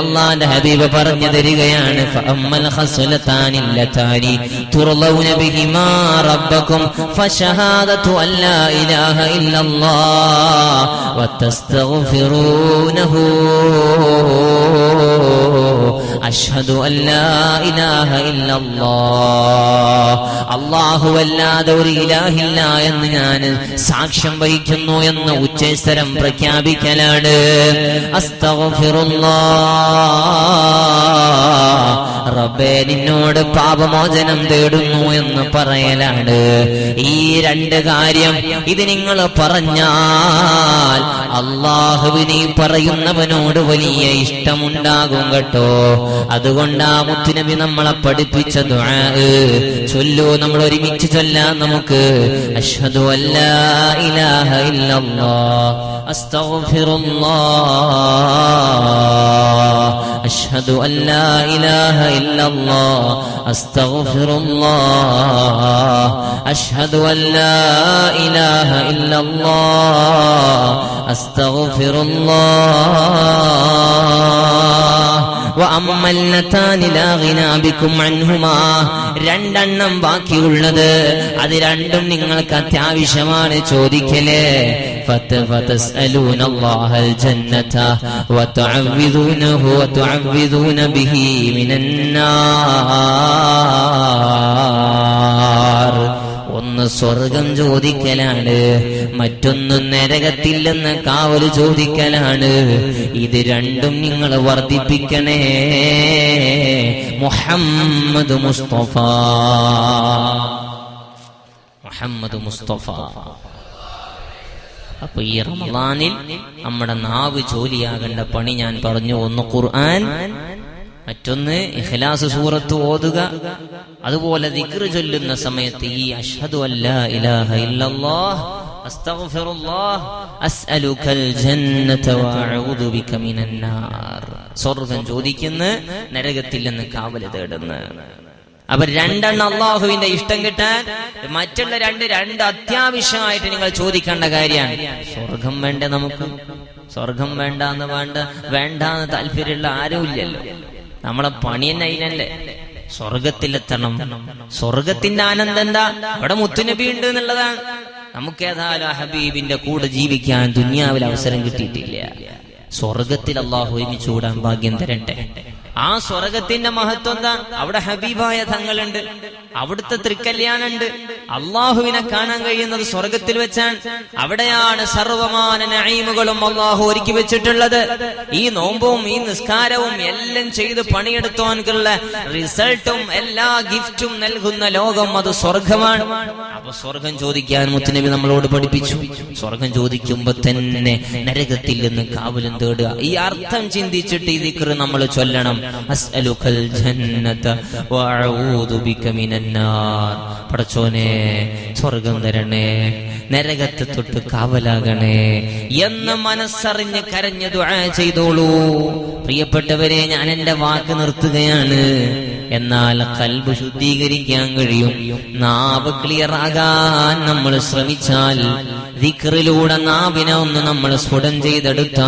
Speaker 1: അള്ളാന്റെ ഹബീബ് പറഞ്ഞു തരികയാണ്, ഫഅമ്മൽ ഖസ്ലതാനില്ലതാനി തുർളൗന ബിഹിമാ റബ്ബകും ഫശഹാദതു അല്ലാ ഇലാഹ ഇല്ലല്ലാഹ് വതസ്തഗ്ഫിറൂനഹു അഷ്ഹദു അല്ലാ ഇലാഹ ഇല്ലല്ലാഹ്. അല്ലാഹുവല്ലാതെ ഒരു ഇലാഹില്ല എന്ന് ഞാൻ സാക്ഷ്യം വഹിക്കുന്നു എന്ന് ഉച്ചസ്ഥരം പ്രഖ്യാപിക്കലാണ്. അസ്തഗ്ഫിറുല്ലാഹ്, റബ്ബേ നിന്നോട് പാപമോചനം തേടുന്നു എന്ന് പറയലാണ്. ഈ രണ്ട് കാര്യം ഇത് നിങ്ങൾ പറഞ്ഞാൽ അല്ലാഹുവിനെ പറയുന്നവനോട് വലിയ ഇഷ്ടമുണ്ടാകും കേട്ടോ. അതുകൊണ്ടാ മുത്തുനബി നമ്മളെ പഠിപ്പിച്ച ദുആ ചൊല്ലൂ, നമ്മൾ ഒരുമിച്ച് ചൊല്ലാം നമുക്ക്. അഷ്ഹദു അല്ലാ ഇലാഹ ഇല്ലല്ലാഹ് അസ്തഗ്ഫിറുല്ലാഹ് അഷ്ഹദു അല്ലാ ഇലാഹ ഇല്ലല്ലാഹ് അസ്തഗ്ഫിറുല്ലാഹ് അഷ്ഹദു അല്ലാ ഇലാഹ ഇല്ലല്ലാഹ് അസ്തഗ്ഫിറുല്ലാഹ് വഅമ്മല്ലതാനി ലാ ഗിനാ ബികും അൻഹുമാ. രണ്ടെണ്ണം ബാക്കിയുള്ളത് അത് രണ്ടും നിങ്ങൾക്ക് അത്യാവശ്യമാണ് ചോദിക്കലേ. ഫതസ്അലൂനല്ലാഹൽ ജന്നത വതുഅവ്വിദൂന ബിഹി മിനന്നാർ. ഒന്ന് സ്വർഗം ചോദിക്കലാണ്, മറ്റൊന്ന് നരകത്തിൽ നിന്ന് കാവല് ചോദിക്കലാണ്. ഇത് രണ്ടും നിങ്ങൾ വർദ്ധിപ്പിക്കണേ മുഹമ്മദ് മുസ്തഫ. അപ്പൊ ഈ റമളാനിൽ നമ്മുടെ നാവ് ജോലിയാകേണ്ട പണി ഞാൻ പറഞ്ഞു. ഒന്ന് ഖുർആൻ, മറ്റൊന്ന് ഇഖ്ലാസ് സൂറത്ത് ഓതുക. അതുപോലെ ദിക്ർ ചൊല്ലുന്ന സമയത്ത് ഈ അഷ്ഹദു അല്ലാ ഇലാഹ ഇല്ലല്ലാഹ് അസ്തഗ്ഫിറുല്ലാഹ് അസ്അലുകൽ ജന്നത വഅഊദു ബിക മിനന്നാർ. സ്വർഗ്ഗം ചോദിക്കുന്ന, നരകത്തിൽ നിന്ന് കാവല് തേടുന്ന. അപ്പൊ രണ്ടെണ്ണം അള്ളാഹുവിന്റെ ഇഷ്ടം കിട്ടാൻ മറ്റുള്ള രണ്ട് അത്യാവശ്യമായിട്ട് നിങ്ങൾ ചോദിക്കേണ്ട കാര്യമാണ്. സ്വർഗം വേണ്ട നമുക്ക്? സ്വർഗം വേണ്ടാന്ന് താല്പര്യമുള്ള ആരും ഇല്ലല്ലോ. നമ്മളെ പണി തന്നെ അതിനല്ലേ, സ്വർഗത്തിലെത്തണം. സ്വർഗത്തിന്റെ ആനന്ദം എന്താ? അവിടെ മുത്തുനബി ഉണ്ട് എന്നുള്ളതാണ്. നമുക്ക് ഏതായാലും ഹബീബിന്റെ കൂടെ ജീവിക്കാൻ ദുനിയാവിൽ അവസരം കിട്ടിയിട്ടില്ല. സ്വർഗത്തിൽ അള്ളാഹു ഒരുമിച്ച് കൂടാൻ ഭാഗ്യം തരട്ടെ. ആ സ്വർഗത്തിന്റെ മഹത്വം എന്താ? അവിടെ ഹബീബായ തങ്ങളുണ്ട്, അവിടുത്തെ തൃക്കല്യാണുണ്ട്. അള്ളാഹുവിനെ കാണാൻ കഴിയുന്നത് സ്വർഗത്തിൽ വെച്ചാണ്. അവിടെയാണ് സർവമാന നഈമുകളും അള്ളാഹു ഒരുക്കി വെച്ചിട്ടുള്ളത്. ഈ നോമ്പും ഈ നിസ്കാരവും എല്ലാം ചെയ്ത് പണിയെടുത്തോൻക്കുള്ള റിസൾട്ടും എല്ലാ ഗിഫ്റ്റും നൽകുന്ന ലോകം അത് സ്വർഗമാണ്. അപ്പൊ സ്വർഗം ചോദിക്കാൻ മുത്തുനബി നമ്മളോട് പഠിപ്പിച്ചു. സ്വർഗം ചോദിക്കുമ്പോ തന്നെ നരകത്തിൽ നിന്ന് കാവലും തേടുക. ഈ അർത്ഥം ചിന്തിച്ചിട്ട് ഈ ദിക്ർ നമ്മൾ ചൊല്ലണം. അസ്അലുകൽ ജന്നത വഅഊദു ബിക മിനന്നാർ. പടച്ചോനെ സ്വർഗം തരണേ, നരകത്തെ തൊട്ട് കാവലാകണേ എന്ന് മനസ്സറിഞ്ഞ് കരഞ്ഞ് ദുആ ചെയ്തോളൂ. പ്രിയപ്പെട്ടവരെ, ഞാൻ എന്റെ വാക്ക് നിർത്തുകയാണ്. എന്നാൽ ഖൽബ് ശുദ്ധീകരിക്കാൻ കഴിയും. നാവ് ക്ലിയർ ആകാൻ നമ്മൾ ശ്രമിച്ചാൽ, ദിക്റിലൂടെ നാവിനെ ഒന്ന് നമ്മൾ സ്ഫുടം ചെയ്തെടുത്താൽ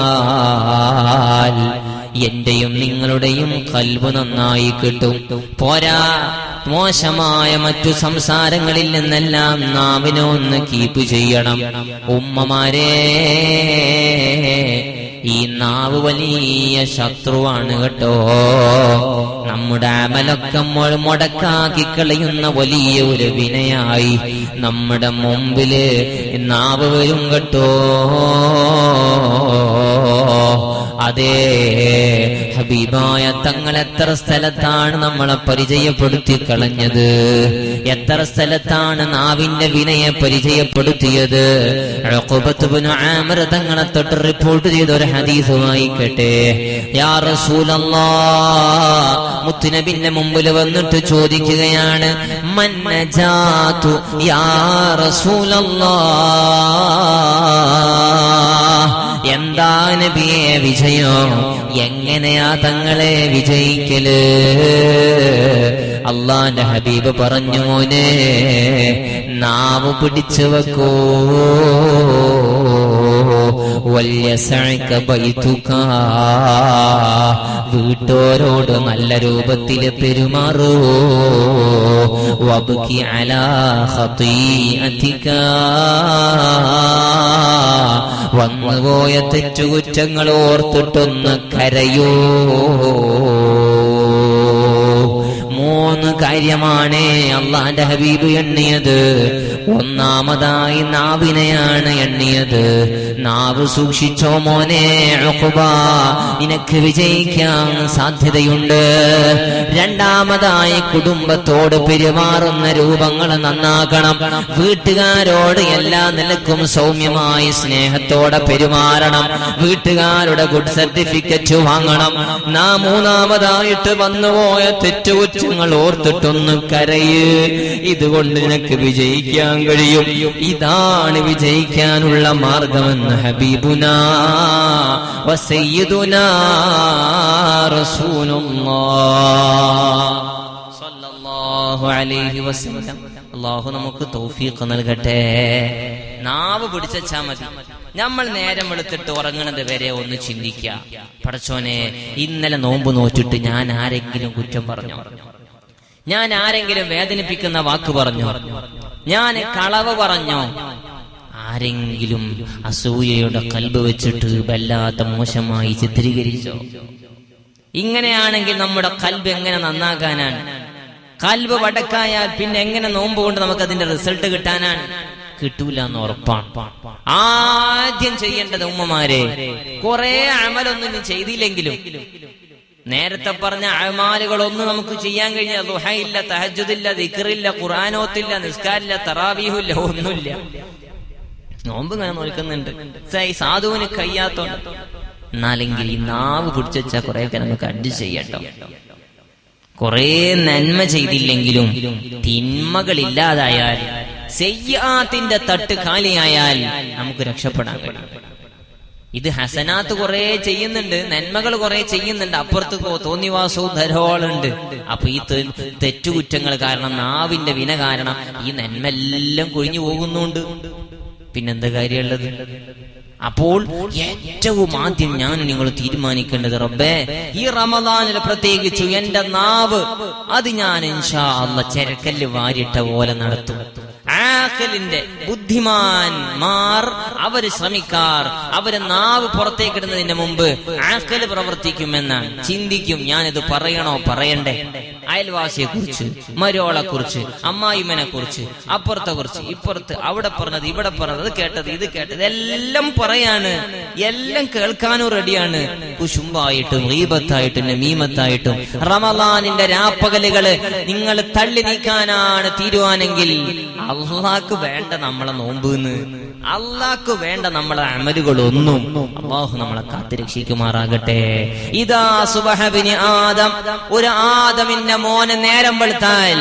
Speaker 1: എന്റെയും നിങ്ങളുടെയും ഖൽബ് നന്നായി കിട്ടും. പോരാ, മോശമായ മറ്റു സംസാരങ്ങളിൽ നിന്നെല്ലാം നാവിനെ ഒന്ന് കീപ്പ് ചെയ്യണം. ഉമ്മമാരെ, ഈ നാവ് വലിയ ശത്രുവാണ് കേട്ടോ. നമ്മുടെ അമലൊക്കെ മുടക്കാക്കി കളയുന്ന വലിയ ഒരു വിനയായി നമ്മുടെ മുമ്പില് നാവ് വരും കേട്ടോ. അതേ, ഹബീബായ തങ്ങൾ എത്ര സ്ഥലത്താണ് നമ്മളെ പരിചയപ്പെടുത്തി കളഞ്ഞത്, എത്ര സ്ഥലത്താണ് നാവിന്റെ വിനയെ പരിചയപ്പെടുത്തിയത്. ഉഖബത്ത് ഇബ്നു ആമിർ തങ്ങളെ തൊട്ട് റിപ്പോർട്ട് ചെയ്ത ഒരു ഹദീസ് വായിക്കട്ടെ. യാ റസൂലല്ലാഹ്, മുത്തുനബിന്റെ മുമ്പിൽ വന്നിട്ട് ചോദിക്കുകയാണ്, മൻ നജാതു യാ റസൂലല്ലാഹ്, എന്താ നബിയെ വിജയം? എങ്ങനെയാ തങ്ങളെ വിജയിക്കല്? അള്ളാന്റെ ഹബീബ് പറഞ്ഞു, മോനെ നാവ് പിടിച്ചു വെക്കൂ. വല്യസഅക ബൈതുക, വീട്ടോരോട് നല്ല രൂപത്തിൽ പെരുമാറൂ. വബ്കി അലാ ഖതീഅതിക, വന്നുപോയ തെറ്റുകുറ്റങ്ങൾ ഓർത്തിട്ടൊന്ന് കരയൂ. 3 കാര്യമാണ് അള്ളാന്റെ ഹബീബ് എണ്ണിയത്. ഒന്നാമതായി നാവിനെയാണ് എണ്ണിയത്. നാവ് സൂക്ഷിച്ചോ മോനെ ഉഖബ, നിനക്ക് വിജയിക്കാൻ സാധ്യതയുണ്ട്. രണ്ടാമതായി കുടുംബത്തോട് പെരുമാറുന്ന രൂപങ്ങൾ നന്നാക്കണം. വീട്ടുകാരോട് എല്ലാ നിലക്കും സൗമ്യമായി സ്നേഹത്തോടെ പെരുമാറണം. വീട്ടുകാരുടെ ഗുഡ് സർട്ടിഫിക്കറ്റ് വാങ്ങണം. മൂന്നാമതായിട്ട് വന്നുപോയ തെറ്റുകുറ്റങ്ങൾ ഓർത്തിട്ടൊന്ന് കരയ്. ഇതുകൊണ്ട് നിനക്ക് വിജയിക്കാൻ കഴിയും. ഇതാണ് വിജയിക്കാനുള്ള മാർഗമെന്ന് ഹബീബുനാ വസയ്യിദുനാ റസൂലുള്ളാഹ് സ്വല്ലല്ലാഹു അലൈഹി വസല്ലം. അല്ലാഹു നമുക്ക് തൗഫീഖ് നൽകട്ടെ. നാവ് പിടിച്ചാ മതി. നമ്മൾ നേരം വെളുത്തിട്ട് ഉറങ്ങുന്നത് വരെ ഒന്ന് ചിന്തിക്കുക, പടച്ചോനെ ഇന്നലെ നോമ്പ് നോറ്റിട്ട് ഞാൻ ആരെങ്കിലും കുറ്റം പറഞ്ഞോ? ഞാൻ ആരെങ്കിലും വേദനിപ്പിക്കുന്ന വാക്ക് പറഞ്ഞോ? ഞാൻ കളവ് പറഞ്ഞോ? ആരെങ്കിലും അസൂയയുടെ കൽബ് വെച്ചിട്ട് വല്ലാത്ത മോശമായി ചിത്രീകരിച്ചോ? ഇങ്ങനെയാണെങ്കിൽ നമ്മുടെ കൽബ് എങ്ങനെ നന്നാകാനാണ്? കൽബ് വടക്കായാൽ പിന്നെ എങ്ങനെ നോമ്പ് കൊണ്ട് നമുക്ക് അതിന്റെ റിസൾട്ട് കിട്ടാനാണ്? കിട്ടൂല എന്ന് ഉറപ്പാണ്. ആദ്യം ചെയ്യേണ്ടത് ഉമ്മമാരെ, കുറെ അമലൊന്നും ചെയ്തില്ലെങ്കിലും നേരത്തെ പറഞ്ഞ അമാലുകളൊന്നും നമുക്ക് ചെയ്യാൻ കഴിഞ്ഞാൽ ദുഹയില്ല, തഹജ്ജുദില്ല, ദിക്റില്ല, ഖുർആനോത്തില്ല, നിസ്കാരില്ല, തറാവീഹുല്ല, ഒന്നുമില്ല. നോമ്പ് ഇങ്ങനെ നോക്കുന്നുണ്ട്, സാധുവിന് കയ്യാത്തോണ്ട്. എന്നാലെങ്കിൽ ഈ നാവ് പിടിച്ചാൽ കുറെയൊക്കെ നമുക്ക് അഡ്ജസ്റ്റ് ചെയ്യട്ടോ. കുറെ നന്മ ചെയ്തില്ലെങ്കിലും തിന്മകളില്ലാതായാൽ, സയ്യാത്തിന്റെ തട്ട് കാലിയായാൽ നമുക്ക് രക്ഷപ്പെടാൻ കഴിയും. ഇത് ഹസനാത്ത് കുറെ ചെയ്യുന്നുണ്ട്, നന്മകൾ കുറെ ചെയ്യുന്നുണ്ട്, അപ്പുറത്ത് തോന്നിവാസവും ധാരാളമുണ്ട്. അപ്പൊ ഈ തെറ്റുകുറ്റങ്ങൾ കാരണം, നാവിന്റെ വിന കാരണം ഈ നന്മ എല്ലാം കൊഴിഞ്ഞു പോകുന്നുണ്ട്. പിന്നെന്താ കാര്യമുള്ളത്? അപ്പോൾ ഏറ്റവും ആദ്യം ഞാൻ നിങ്ങൾ തീരുമാനിക്കേണ്ടത്, റബ്ബേ ഈ റമദാനിൽ പ്രത്യേകിച്ചു എന്റെ നാവ് അത് ഞാൻ ഇൻഷാ അല്ലാഹ് ചെരക്കല്ല് വാരിട്ട പോലെ നടത്തും. ആഖലിന്റെ ബുദ്ധിമാന്മാർ അവര് ശ്രമിക്കാർ, അവര് നാവ് പുറത്തേക്കിടുന്നതിന് മുമ്പ് ആഖല് പ്രവർത്തിക്കുമെന്നാണ്, ചിന്തിക്കും ഞാനിത് പറയണോ പറയണ്ടേ. അയൽവാസിയെ കുറിച്ച്, മരോളെ കുറിച്ച്, അമ്മായിമ്മനെ കുറിച്ച്, അപ്പുറത്തെ കുറിച്ച്, ഇപ്പുറത്ത്, അവിടെ പറഞ്ഞത്, ഇവിടെ പറഞ്ഞത്, അത് കേട്ടത്, ഇത് കേട്ടത്, എല്ലാം പറയാണ്, എല്ലാം കേൾക്കാനും റെഡിയാണ്. കുശുമ്പായിട്ടും ഗീബത്തായിട്ടും നമീമത്തായിട്ടും റമളാനിന്റെ രാപ്പകലുകള് നിങ്ങൾ തള്ളി നീക്കാനാണ് തീരുമാനെങ്കിൽ അള്ളാഹ്ക്ക് വേണ്ട നമ്മളെ നോമ്പെന്ന്, അള്ളാഹ്ക്ക് വേണ്ട നമ്മളെ അമലുകളൊന്നും. അള്ളാഹു നമ്മളെ കാത്തുരക്ഷിക്കുമാറാകട്ടെ. ഇതാ സുബ്ഹാനബിനി ആദം, ഒരു ആദമിന്റെ മോനെ നേരം വെളുത്താൽ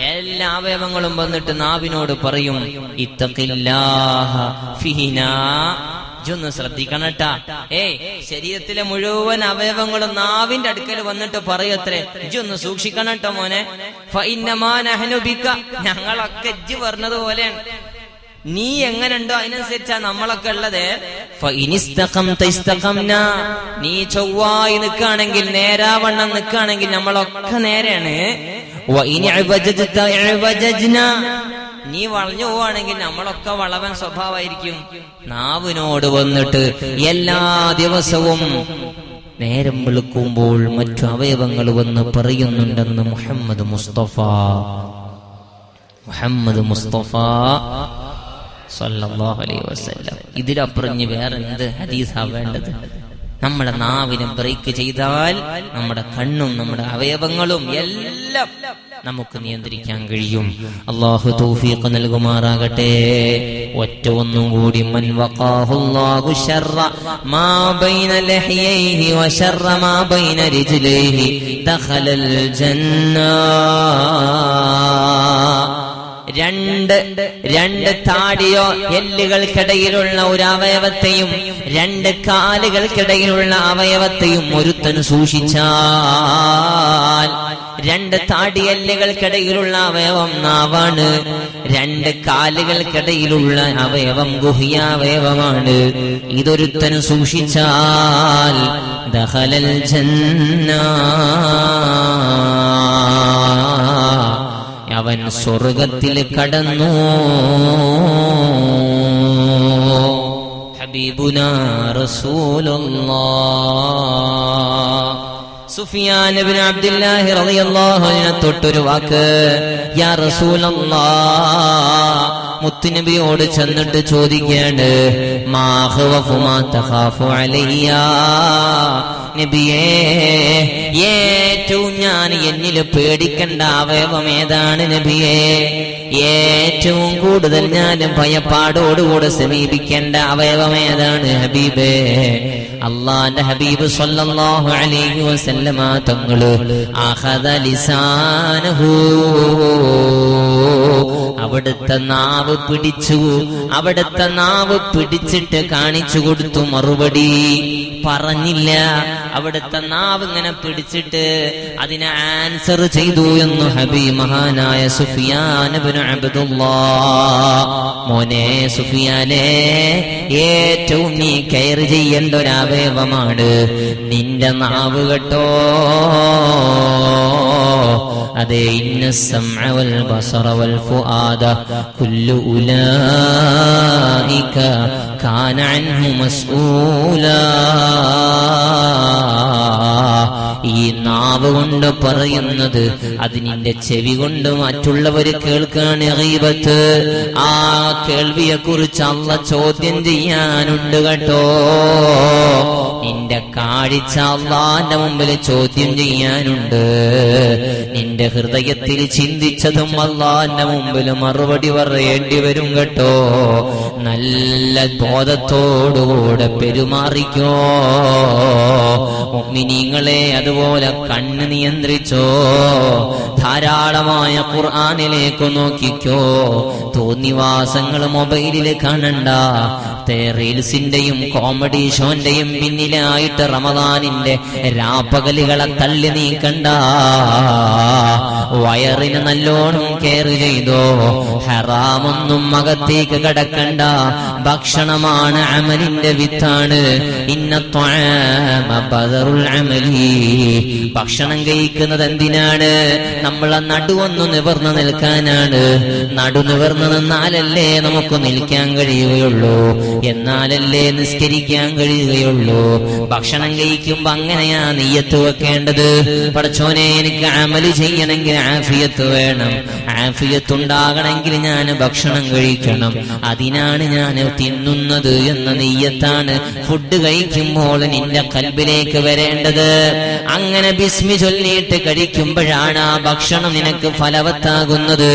Speaker 1: എല്ലാ അവയവങ്ങളും വന്നിട്ട് നാവിനോട് പറയും, ഇത്തഖില്ലാഹ ഫീനാ. ഇജൊന്ന് ശ്രദ്ധിക്കണട്ടാ. ശരീരത്തിലെ മുഴുവൻ അവയവങ്ങളും നാവിന്റെ അടുക്കൽ വന്നിട്ട് പറയത്രേ, ഇജൊന്ന് സൂക്ഷിക്കണട്ടോ മോനെ. ഫഇന്നമാ നഹ്നു ബിക, ഞങ്ങളൊക്കെ ഇജ്ജ് പറഞ്ഞതുപോലെയാണ്, നീ എങ്ങനെയുണ്ടോ അതിനനുസരിച്ചാ നമ്മളൊക്കെ ഉള്ളത്. നീ ചൊവ്വായി നിൽക്കുകയാണെങ്കിൽ, നേരാവണ്ണം നിൽക്കുകയാണെങ്കിൽ നമ്മളൊക്കെ നേരെയാണ്. നീ വളഞ്ഞു പോവാണെങ്കിൽ നമ്മളൊക്കെ വളവൻ സ്വഭാവമായിരിക്കും. നാവിനോട് വന്നിട്ട് എല്ലാ ദിവസവും നേരം വെളുക്കുമ്പോൾ മറ്റു അവയവങ്ങൾ വന്ന് പറയുന്നുണ്ടെന്ന് മുഹമ്മദ് മുസ്തഫ സല്ലല്ലാഹു അലൈഹി വസല്ലം. ഇതിലപ്പുറം വേറെ എന്ത് ഹദീസാ വേണ്ടത്? നമ്മുടെ നാവിനെ ബ്രേക്ക് ചെയ്താൽ നമ്മുടെ കണ്ണും നമ്മുടെ അവയവങ്ങളും എല്ലാം നമുക്ക് നിയന്ത്രിക്കാൻ കഴിയും. അല്ലാഹു തൗഫീഖ് നൽകുമാറാകട്ടെ. ഒറ്റ ഒന്നും കൂടി, മൻ വഖാഹുല്ലാഹു ശർറ മാ ബൈന ലഹിയൈഹി വ ശർറ മാ ബൈന റിജ്ലൈഹി ദഖലൽ ജന്ന. രണ്ട് താടിയോ എല്ലുകൾക്കിടയിലുള്ള ഒരു അവയവത്തെയും 2 കാലുകൾക്കിടയിലുള്ള അവയവത്തെയും ഒരുത്തൻ സൂക്ഷിച്ചാൽ, 2 താടിയെല്ലുകൾക്കിടയിലുള്ള അവയവം നാവാണ്, 2 കാലുകൾക്കിടയിലുള്ള അവയവം ഗുഹ്യാവയവമാണ്. ഇതൊരുത്തൻ സൂക്ഷിച്ചാൽ ദഖലൽ ജന്ന, അവൻ സ്വർഗത്തിൽ കടന്നു. ഹബീബുനാ റസൂലുള്ളാഹ് സുഫിയാൻ ഇബ്നു അബ്ദുല്ലാഹി റളിയല്ലാഹു അൻഹു തൊട്ടൊരു വാക്ക്, യാ റസൂലല്ലാഹ്, മുത്തുനബിയോട് ചെന്നിട്ട് ചോദിക്കുകയാണ്, മാ ഖവഫു മാ തഖാഫു അലയ്യ, നബിയേ ഏറ്റവും ഞാൻ എന്നിൽ പേടിക്കേണ്ട അവയവം ഏതാണ് നബിയേ? ഏറ്റവും കൂടുതൽ ഞാൻ ഭയപ്പാടോടുകൂടെ സമീപിക്കേണ്ട അവയവം ഏതാണ് ഹബീബേ? അല്ലാഹുവിന്റെ ഹബീബ് സ്വല്ലല്ലാഹു അലൈഹി വസല്ലമ തങ്ങള് അഖദ ലിസാനഹു, അവിടുത്തെ നാവ് പിടിച്ചു. അവിടുത്തെ നാവ് പിടിച്ചിട്ട് കാണിച്ചു കൊടുത്തു, മറുപടി പറഞ്ഞില്ല. അവിടുത്തെ നാവ് ഇങ്ങനെ പിടിച്ചിട്ട് അതിനെ ആൻസർ ചെയ്തു എന്ന് മഹാനായ സുഫിയാൻ ഇബ്നു അബ്ദുല്ലാഹ്. മോനെ സുഫിയാനെ, ഏറ്റവും നീ കെയർ ചെയ്യേണ്ട ഒരു അവയവമാണ് നിന്റെ നാവ് കേട്ടോ. അതെ, ഇന്ന സമഅ വൽ ബസറ വൽ ഫുആദ കുല്ലു ഉലൈക കാന അൻഹു മസ്ഊലാ. ഈ നാവ് കൊണ്ട് പറയുന്നത് അത് നിന്റെ ചെവി കൊണ്ട് മറ്റുള്ളവർ കേൾക്കാണ് ഗീബത്ത്. ആ കേൾവിയെ കുറിച്ച് അല്ലാഹ് ചോദ്യം ചെയ്യാനുണ്ട് കേട്ടോ. നിന്റെ കാഴ്ച അല്ലാഹുവിന്റെ മുമ്പിൽ ചോദ്യം ചെയ്യാനുണ്ട്. നിന്റെ ഹൃദയത്തിൽ ചിന്തിച്ചതും അല്ലാഹുവിന്റെ മുമ്പിൽ മറുപടി പറയേണ്ടി വരും കേട്ടോ. നല്ല ബോധത്തോടുകൂടെ പെരുമാറിക്കോ മുഅ്മിനീങ്ങളെ. അതുപോലെ കണ്ണ് നിയന്ത്രിച്ചോ. ധാരാളമായ ഖുർആനിലേക്ക് നോക്കിക്കോ. തോന്നിവാസങ്ങൾ മൊബൈലിൽ കാണണ്ട. റീൽസിന്റെയും കോമഡി ഷോന്റെയും പിന്നിലായിട്ട് റമദാനിന്റെ രാപ്പകലുകളെ തള്ളി നീക്കണ്ട. വയറിന് നല്ലോണം കെയർ ചെയ്തോ. ഹറാമൊന്നും അകത്തേക്ക് കടക്കണ്ട. ഭക്ഷണമാണ് അമലിന്റെ വിത്താണ്. ഇന്ന ത്വഅമ ബദറുൽ അമലി. ഭക്ഷണം കഴിക്കുന്നത് എന്തിനാണ്? നമ്മളെ നടുവൊന്നു നിവർന്നു നിൽക്കാനാണ്. നടു നിവർന്നു നിന്നാലല്ലേ നമുക്ക് നിൽക്കാൻ കഴിയുകയുള്ളൂ, എന്നാലല്ലേ നിസ്കരിക്കാൻ കഴിയുകയുള്ളൂ. ഭക്ഷണം കഴിക്കുമ്പോ അങ്ങനെയാ നിയ്യത്ത് വെക്കേണ്ടത്. പടച്ചോനെ, എനിക്ക് അമല് ചെയ്യണമെങ്കിൽ ആഫിയത്ത് വേണം. ആഫിയത്ത് ഉണ്ടാകണമെങ്കിൽ ഞാൻ ഭക്ഷണം കഴിക്കണം. അതിനാണ് ഞാൻ തിന്നുന്നത് എന്ന നിയ്യത്താണ് ഫുഡ് കഴിക്കുമ്പോൾ നിന്റെ കൽബിലേക്ക് വരേണ്ടത്. അങ്ങനെ ബിസ്മി ചൊല്ലിയിട്ട് കഴിക്കുമ്പോഴാണ് ആ ഭക്ഷണം നിനക്ക് ഫലവത്താകുന്നത്.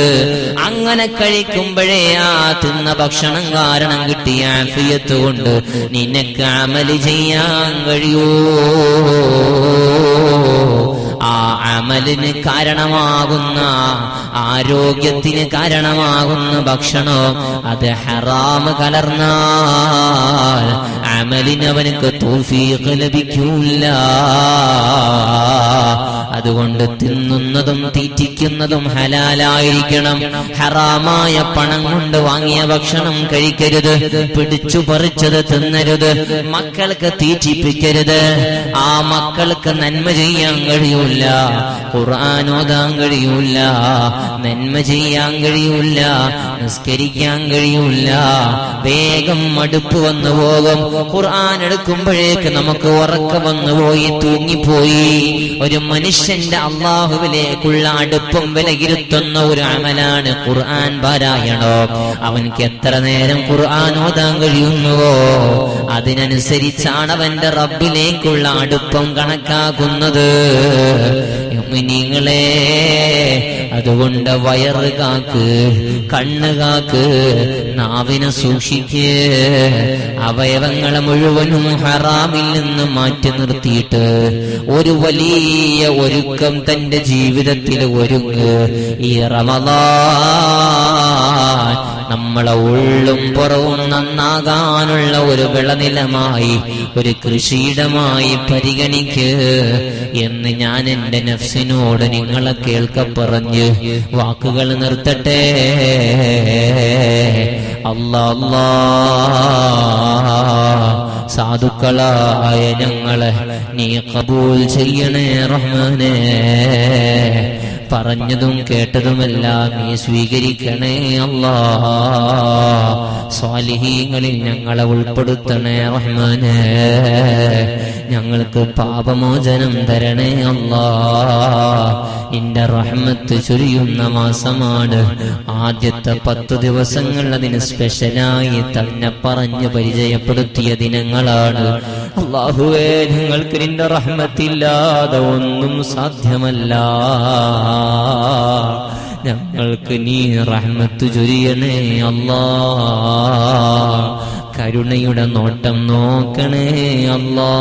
Speaker 1: അങ്ങനെ കഴിക്കുമ്പോഴേ ആ തിന്ന ഭക്ഷണം കാരണം കിട്ടിയ ആഫിയത്ത് കൊണ്ട് നിനക്ക് അമല് ചെയ്യാൻ കഴിയൂ. ആ അമലിന് കാരണമാകുന്ന, ആരോഗ്യത്തിന് കാരണമാകുന്ന ഭക്ഷണം അത് ഹറാമ് കലർന്നാൽ അമലിന് അവനക്ക് തൗഫീഖ് ലഭിക്കൂല. അതുകൊണ്ട് തിന്നുന്നതും തീറ്റിക്കുന്നതും ഹലാലായിരിക്കണം. ഹറാമായ പണം കൊണ്ട് വാങ്ങിയ ഭക്ഷണം കഴിക്കരുത്. പിടിച്ചു പറിച്ചത് തിന്നരുത്. മക്കൾക്ക് തീറ്റിപ്പിക്കരുത്. ആ മക്കൾക്ക് നന്മ ചെയ്യാൻ കഴിയൂല, ഖുർആൻ ഓതാൻ കഴിയൂല, നന്മ ചെയ്യാൻ കഴിയൂല, നിസ്കരിക്കാൻ കഴിയൂല. വേഗം മടുപ്പ് വന്നു പോകും. ഖുർആൻ എടുക്കുമ്പോഴേക്ക് നമുക്ക് ഉറക്കം വന്നുപോയി, തൂങ്ങിപ്പോയി. ഒരു മനുഷ്യന്റെ അള്ളാഹുവിലേക്കുള്ള അടുപ്പം വിലയിരുത്തുന്ന ഒരു അമലാണ് ഖുർആൻ പാരായണോ. അവൻക്ക് എത്ര നേരം ഖുർആൻ ഓതാൻ കഴിയുന്നുവോ അതിനനുസരിച്ചാണ് അവന്റെ റബ്ബിലേക്കുള്ള അടുപ്പം കണക്കാക്കുന്നത്. മുഅ്മിനീങ്ങളെ, അതുകൊണ്ട് വയറ് കാക്ക്, കണ്ണ് കാക്ക്, നാവിനെ സൂക്ഷിക്ക്. അവയവങ്ങളെ മുഴുവനും ഹറാമിൽ നിന്ന് മാറ്റി നിർത്തിയിട്ട് ഒരു വലിയ ഒരുക്കം തന്റെ ജീവിതത്തിൽ ഒരുങ്ങ്. ഈ റമദാൻ നമ്മളെ ഉള്ളും പുറവും നന്നാകാനുള്ള ഒരു വിളനിലമായി, ഒരു കൃഷിയിടമായി പരിഗണിക്ക് എന്ന് ഞാൻ എന്റെ നഫ്സിനോട് നിങ്ങളെ കേൾക്ക പറഞ്ഞ് വാക്കുകൾ നിർത്തട്ടെ. അല്ലാ, സാധുക്കളായ ഞങ്ങളെ നീ ഖബൂൽ ചെയ്യണേ റഹ്മാനേ. പറഞ്ഞതും കേട്ടതുമെല്ലാം നീ സ്വീകരിക്കണേ അല്ലാ. സ്വാലിഹീങ്ങളിൽ ഞങ്ങളെ ഉൾപ്പെടുത്തണേ റഹ്മാനേ. ഞങ്ങൾക്ക് പാപമോചനം തരണേ അല്ലാ. നിന്റെ റഹ്മത്ത് ചൊരിയുന്ന മാസമാണ്. ആദ്യത്തെ 10 ദിവസങ്ങൾ അതിന് സ്പെഷ്യലായി തന്നെ പറഞ്ഞ് പരിചയപ്പെടുത്തിയ ദിനങ്ങളാണ്. അല്ലാഹുവേ, ഞങ്ങൾക്ക് നിന്റെ റഹ്മത്തില്ലാതെ ഒന്നും സാധ്യമല്ല. ഞങ്ങൾക്ക് നീ റഹ്മത്ത് ചൊരിയണേ അല്ലാ. കരുണയുടെ നോട്ടം നോക്കണേ അല്ലാ.